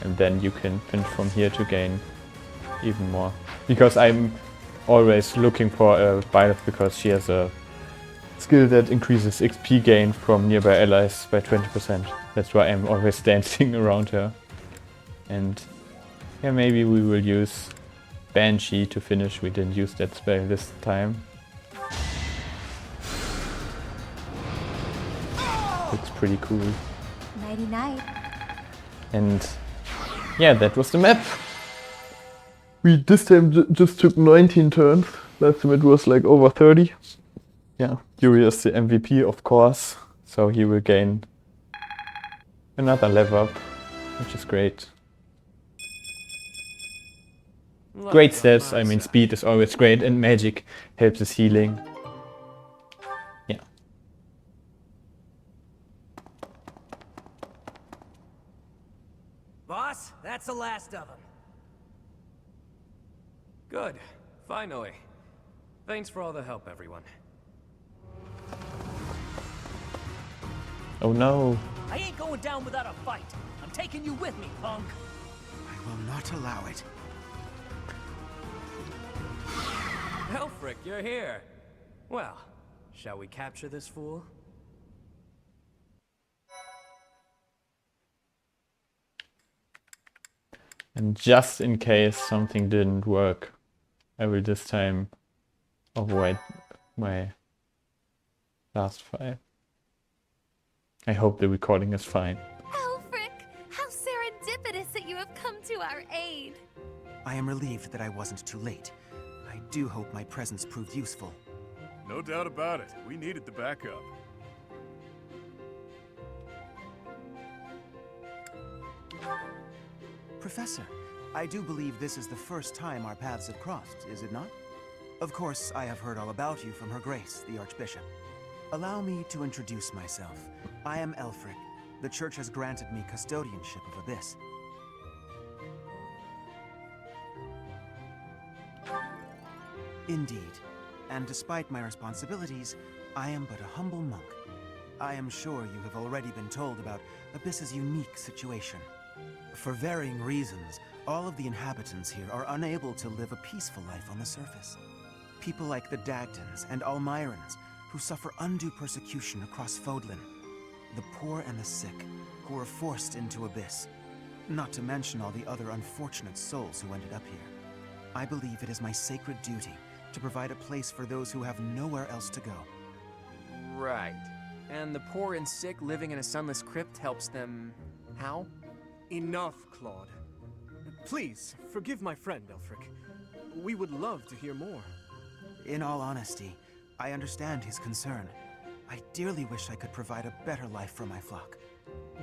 And then you can finish from here to gain even more. Because I'm always looking for a Byleth because she has a skill that increases XP gain from nearby allies by 20%. That's why I'm always dancing around her. And yeah, maybe we will use Banshee to finish. We didn't use that spell this time. Looks pretty cool.
Nighty night.
And yeah, that was the map. We this time just took 19 turns. Last time it was like over 30. Yeah, Yuri is the MVP, of course, so he will gain another level up, which is great. Great stats, I mean speed is always great and magic helps his healing. Yeah.
Boss, that's the last of them. Good, finally. Thanks for all the help, everyone.
Oh no.
I ain't going down without a fight. I'm taking you with me, punk.
I will not allow it.
Helfric, you're here. Well, shall we capture this fool?
And just in case something didn't work, I will this time avoid my last file. I hope the recording is fine.
Alfric, how serendipitous that you have come to our aid.
I am relieved that I wasn't too late. I do hope my presence proved useful.
No doubt about it. We needed the backup.
Professor, I do believe this is the first time our paths have crossed, is it not? Of course, I have heard all about you from Her Grace, the Archbishop. Allow me to introduce myself. I am Elfric. The Church has granted me custodianship of Abyss. Indeed. And despite my responsibilities, I am but a humble monk. I am sure you have already been told about Abyss's unique situation. For varying reasons,
All of the inhabitants here are unable to live a peaceful life on the surface. People like the Dagdans and Almirans, who suffer undue persecution across Fodlan. The poor and the sick, who are forced into Abyss. Not to mention all the other unfortunate souls who ended up here. I believe it is my sacred duty to provide a place for those who have nowhere else to go.
Right. And the poor and sick living in a sunless crypt helps them... how?
Enough, Claude. Please, forgive my friend, Elfric. We would love to hear more.
In all honesty, I understand his concern. I dearly wish I could provide a better life for my flock.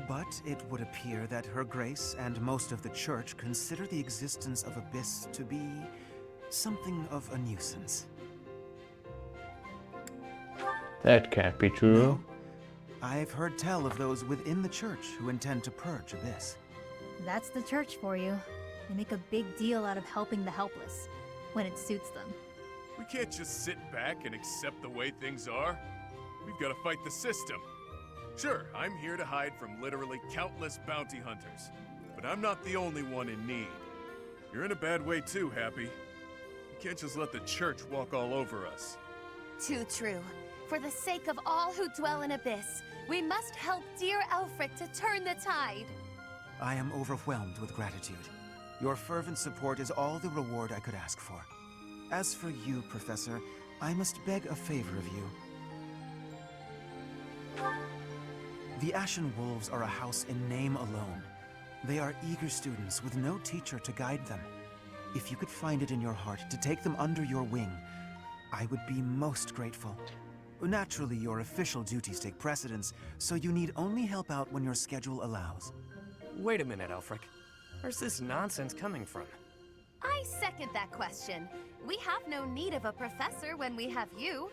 But it would appear that Her Grace and most of the Church consider the existence of Abyss to be something of a nuisance.
That can't be true.
No. I've heard tell of those within the Church who intend to purge Abyss.
That's the Church for you. They make a big deal out of helping the helpless, when it suits them.
We can't just sit back and accept the way things are. We've got to fight the system. Sure, I'm here to hide from literally countless bounty hunters, but I'm not the only one in need. You're in a bad way too, Happy. You can't just let the Church walk all over us.
Too true. For the sake of all who dwell in Abyss, we must help dear Elfric to turn the tide.
I am overwhelmed with gratitude. Your fervent support is all the reward I could ask for. As for you, Professor, I must beg a favor of you. The Ashen Wolves are a house in name alone. They are eager students with no teacher to guide them. If you could find it in your heart to take them under your wing, I would be most grateful. Naturally, your official duties take precedence, so you need only help out when your schedule allows.
Wait a minute, Elfric. Where's this nonsense coming from?
I second that question. We have no need of a professor when we have you.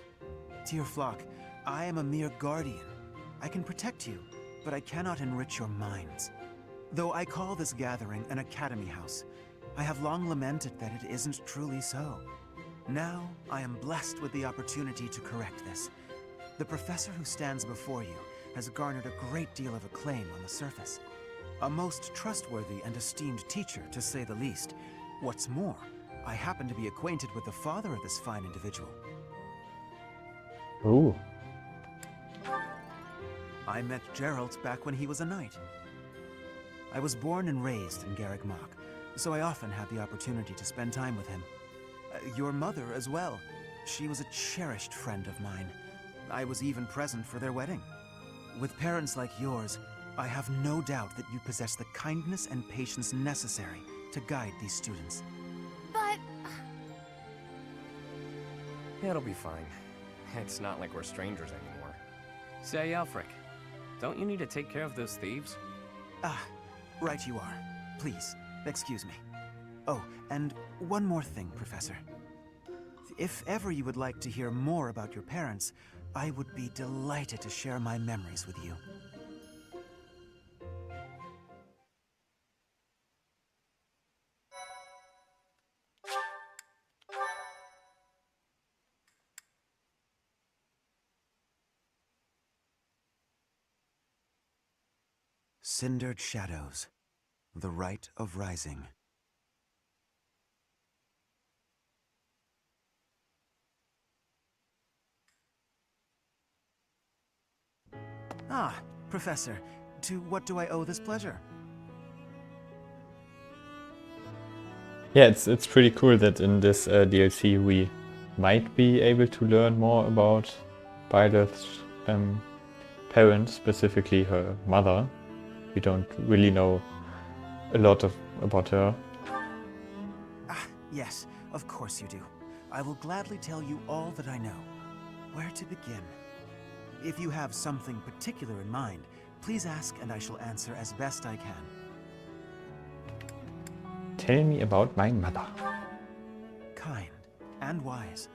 Dear flock, I am a mere guardian. I can protect you, but I cannot enrich your minds. Though I call this gathering an academy house, I have long lamented that it isn't truly so. Now, I am blessed with the opportunity to correct this. The professor who stands before you has garnered a great deal of acclaim on the surface. A most trustworthy and esteemed teacher, to say the least. What's more, I happen to be acquainted with the father of this fine individual.
Ooh.
I met Geralt back when he was a knight. I was born and raised in Garreg Mach, so I often had the opportunity to spend time with him. Your mother as well. She was a cherished friend of mine. I was even present for their wedding. With parents like yours, I have no doubt that you possess the kindness and patience necessary to guide these students.
But...
It'll be fine. It's not like we're strangers anymore. Say, Elfric, don't you need to take care of those thieves?
Ah, right you are. Please, excuse me. Oh, and one more thing, Professor. If ever you would like to hear more about your parents, I would be delighted to share my memories with you. Cindered Shadows, The Rite of Rising. Ah, Professor, to what do I owe this pleasure?
Yeah, it's pretty cool that in this DLC we might be able to learn more about Byleth's parents, specifically her mother. We don't really know a lot about her.
Ah, yes, of course you do. I will gladly tell you all that I know. Where to begin? If you have something particular in mind, please ask and I shall answer as best I can.
Tell me about my mother.
Kind and wise.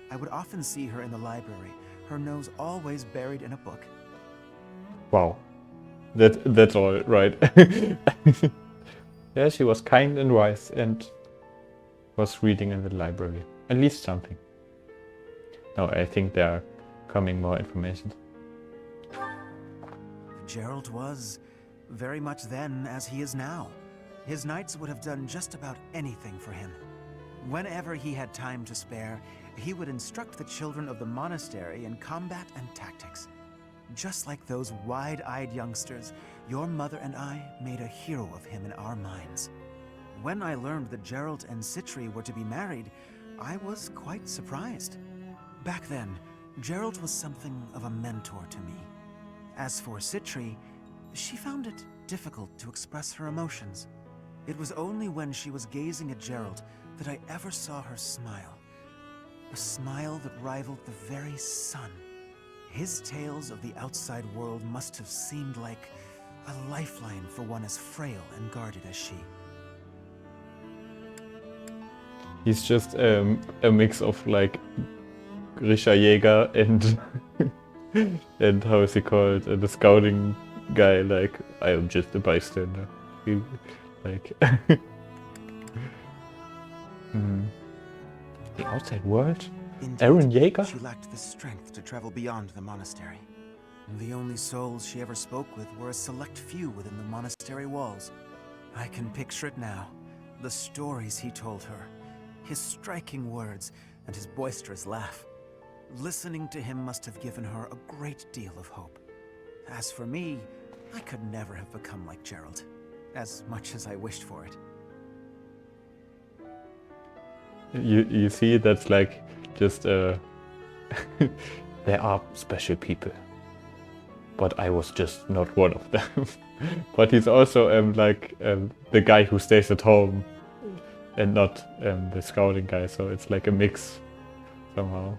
I would often see her in the library, her nose always buried in a book.
Wow. That's all right. Yeah, she was kind and wise and was reading in the library. At least something. No, I think there are coming more information.
Geralt was very much then as he is now. His knights would have done just about anything for him. Whenever he had time to spare, he would instruct the children of the monastery in combat and tactics. Just like those wide-eyed youngsters, your mother and I made a hero of him in our minds. When I learned that Geralt and Citri were to be married, I was quite surprised. Back then, Geralt was something of a mentor to me. As for Citri, she found it difficult to express her emotions. It was only when she was gazing at Geralt that I ever saw her smile. A smile that rivaled the very sun. His tales of the outside world must have seemed like a lifeline for one as frail and guarded as she.
He's just a mix of like Grisha Jäger and and how is he called? The scouting guy. Like, I am just a bystander. Like the outside world.
Indeed,
Eren Yeager?
She lacked the strength to travel beyond the monastery. The only souls she ever spoke with were a select few within the monastery walls. I can picture it now. The stories he told her, his striking words, and his boisterous laugh. Listening to him must have given her a great deal of hope. As for me, I could never have become like Geralt, as much as I wished for it.
You see, that's like just there are special people, but I was just not one of them. But he's also the guy who stays at home and not the scouting guy, so it's like a mix somehow.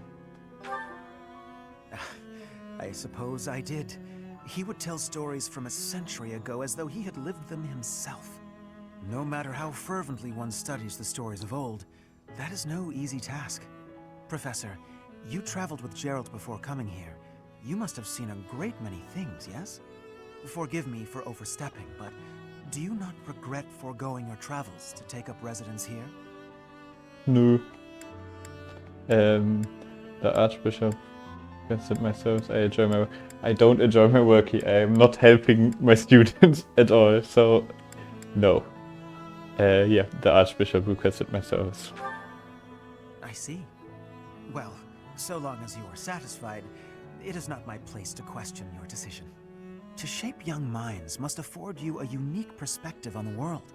I suppose I did. He would tell stories from a century ago as though he had lived them himself. No matter how fervently one studies the stories of old, that is no easy task. Professor, you traveled with Geralt before coming here. You must have seen a great many things, yes? Forgive me for overstepping, but do you not regret foregoing your travels to take up residence here?
No. The Archbishop requested my service. I don't enjoy my work here. I am not helping my students at all, so no. Yeah, the Archbishop requested my service.
I see. Well, so long as you are satisfied, it is not my place to question your decision. To shape young minds must afford you a unique perspective on the world.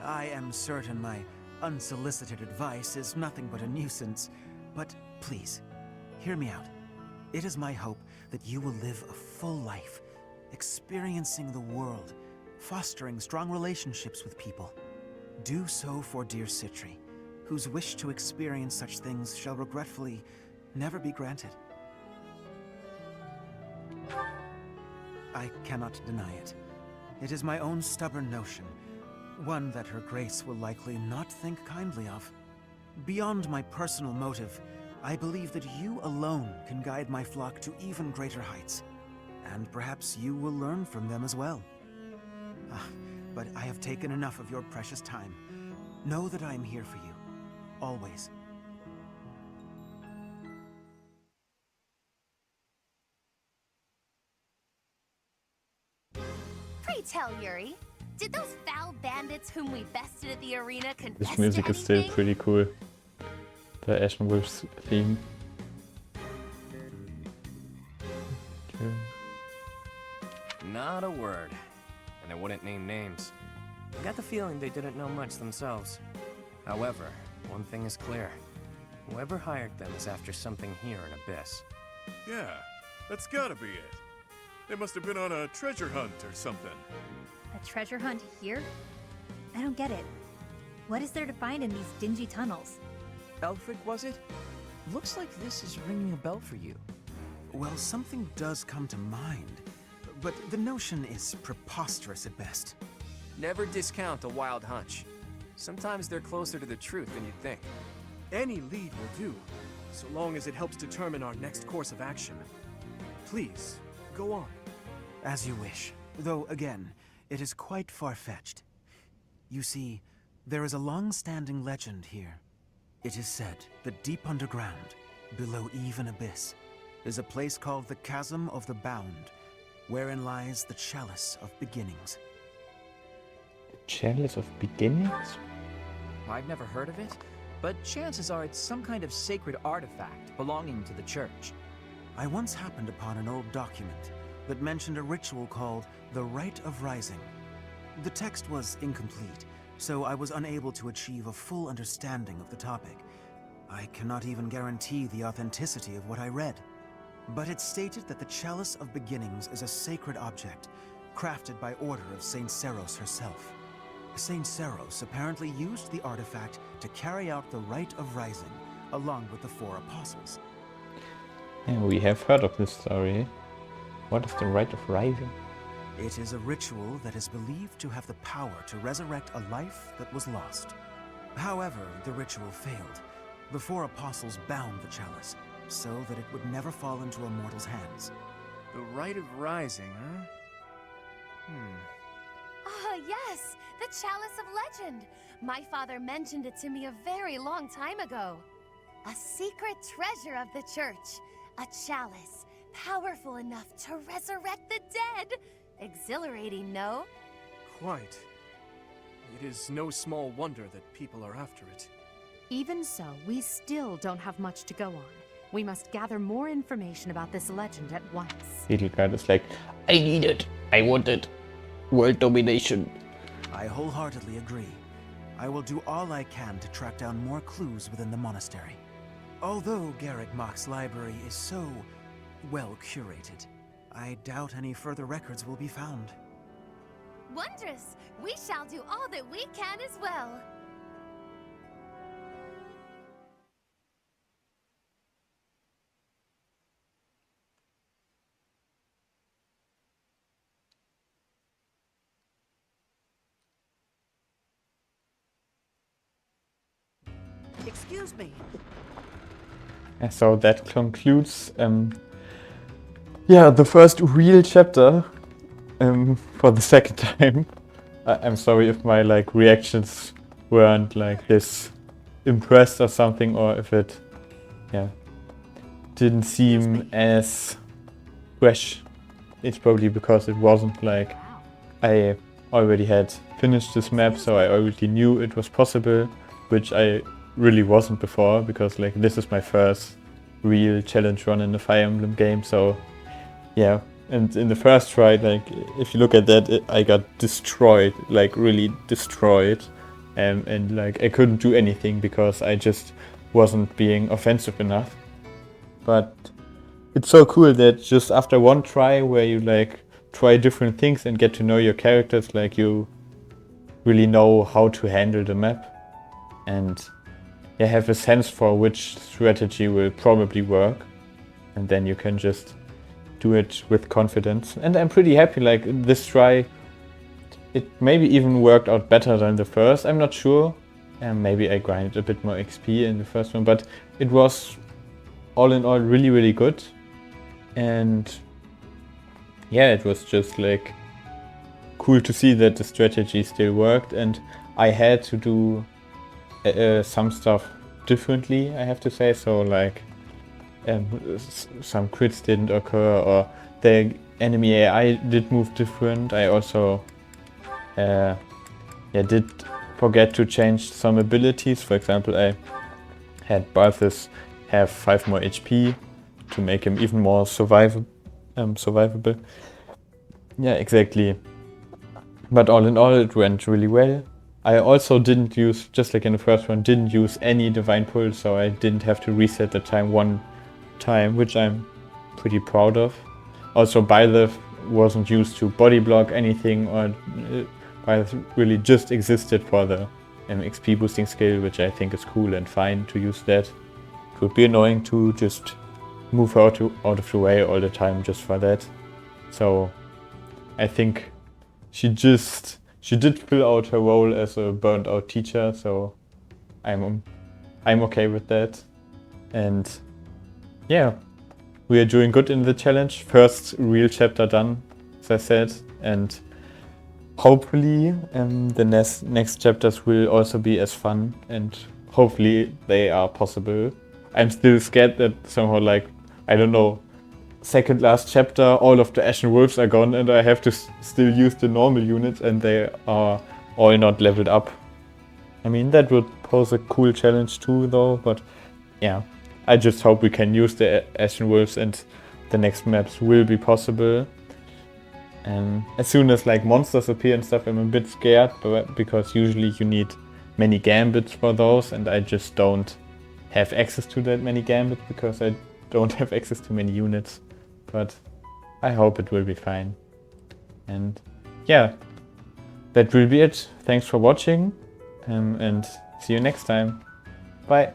I am certain my unsolicited advice is nothing but a nuisance, but please, hear me out. It is my hope that you will live a full life, experiencing the world, fostering strong relationships with people. Do so for dear Citri, whose wish to experience such things shall regretfully never be granted. I cannot deny it. It is my own stubborn notion, one that Her Grace will likely not think kindly of. Beyond my personal motive, I believe that you alone can guide my flock to even greater heights. And perhaps you will learn from them as well. But I have taken enough of your precious time. Know that I am here for you. Always.
Pray tell, Yuri, did those foul bandits whom we bested at the arena confess
This music
to
is still
anything?
pretty cool. The Ashen Wolves theme. Okay.
Not a word. And they wouldn't name names. I got the feeling they didn't know much themselves. However, one thing is clear. Whoever hired them is after something here in Abyss.
Yeah, that's gotta be it. They must have been on a treasure hunt or something.
A treasure hunt here? I don't get it. What is there to find in these dingy tunnels?
Elfric, was it? Looks like this is ringing a bell for you.
Well, something does come to mind, but the notion is preposterous at best.
Never discount a wild hunch. Sometimes they're closer to the truth than you'd think.
Any lead will do, so long as it helps determine our next course of action. Please, go on.
As you wish, though again, it is quite far-fetched. You see, there is a long-standing legend here. It is said that deep underground, below even Abyss, is a place called the Chasm of the Bound, wherein lies the Chalice of Beginnings.
Chalice of Beginnings?
I've never heard of it, but chances are it's some kind of sacred artifact belonging to the church.
I once happened upon an old document that mentioned a ritual called the Rite of Rising. The text was incomplete, so I was unable to achieve a full understanding of the topic. I cannot even guarantee the authenticity of what I read. But it stated that the Chalice of Beginnings is a sacred object, crafted by order of Saint Seros herself. Saint Seros apparently used the artifact to carry out the Rite of Rising, along with the 4 apostles.
Yeah, we have heard of this story. What is the Rite of Rising?
It is a ritual that is believed to have the power to resurrect a life that was lost. However, the ritual failed. The 4 apostles bound the chalice, so that it would never fall into a mortal's hands.
The Rite of Rising, huh?
Ah, yes! The Chalice of Legend! My father mentioned it to me a very long time ago. A secret treasure of the church. A chalice, powerful enough to resurrect the dead. Exhilarating, no?
Quite. It is no small wonder that people are after it.
Even so, we still don't have much to go on. We must gather more information about this legend at once.
Edelgard is like, I need it. I want it. World domination.
I wholeheartedly agree. I will do all I can to track down more clues within the monastery. Although Garrick Mach's library is so well curated, I doubt any further records will be found.
Wondrous! We shall do all that we can as well.
Excuse me.
And so that concludes the first real chapter for the second time. I'm sorry if my reactions weren't this impressed or something, or if it didn't seem as fresh. It's probably because it wasn't I already had finished this map, so I already knew it was possible, which I really wasn't before, because this is my first real challenge run in the Fire Emblem game. So yeah, and in the first try, if you look at that, I got destroyed, really destroyed, and I couldn't do anything because I just wasn't being offensive enough. But it's so cool that just after one try where you try different things and get to know your characters, you really know how to handle the map and have a sense for which strategy will probably work, and then you can just do it with confidence. And I'm pretty happy, this try, it maybe even worked out better than the first, I'm not sure. And maybe I grinded a bit more XP in the first one, but it was all in all really, really good. And yeah, it was just cool to see that the strategy still worked, and I had to do some stuff differently, I have to say. So some crits didn't occur, or the enemy AI did move different. I also did forget to change some abilities. For example, I had Byleth have 5 more HP to make him even more survivable. Yeah, exactly. But all in all, it went really well. I also didn't use, just like in the first one, didn't use any Divine Pull, so I didn't have to reset the time one time, which I'm pretty proud of. Also, Byleth wasn't used to body block anything, or Byleth really just existed for the XP boosting skill, which I think is cool and fine to use that. It would be annoying to just move her out of the way all the time just for that. So I think she did fill out her role as a burnt out teacher, so I'm okay with that. And yeah, we are doing good in the challenge. First real chapter done, as I said, and hopefully the next chapters will also be as fun, and hopefully they are possible. I'm still scared that somehow, I don't know, second last chapter, all of the Ashen Wolves are gone and I have to still use the normal units, and they are all not leveled up. I mean, that would pose a cool challenge too though, but yeah. I just hope we can use the Ashen Wolves and the next maps will be possible. And as soon as like monsters appear and stuff, I'm a bit scared, because usually you need many gambits for those, and I just don't have access to that many gambits because I don't have access to many units. But I hope it will be fine. And yeah, that will be it. Thanks for watching, and see you next time. Bye.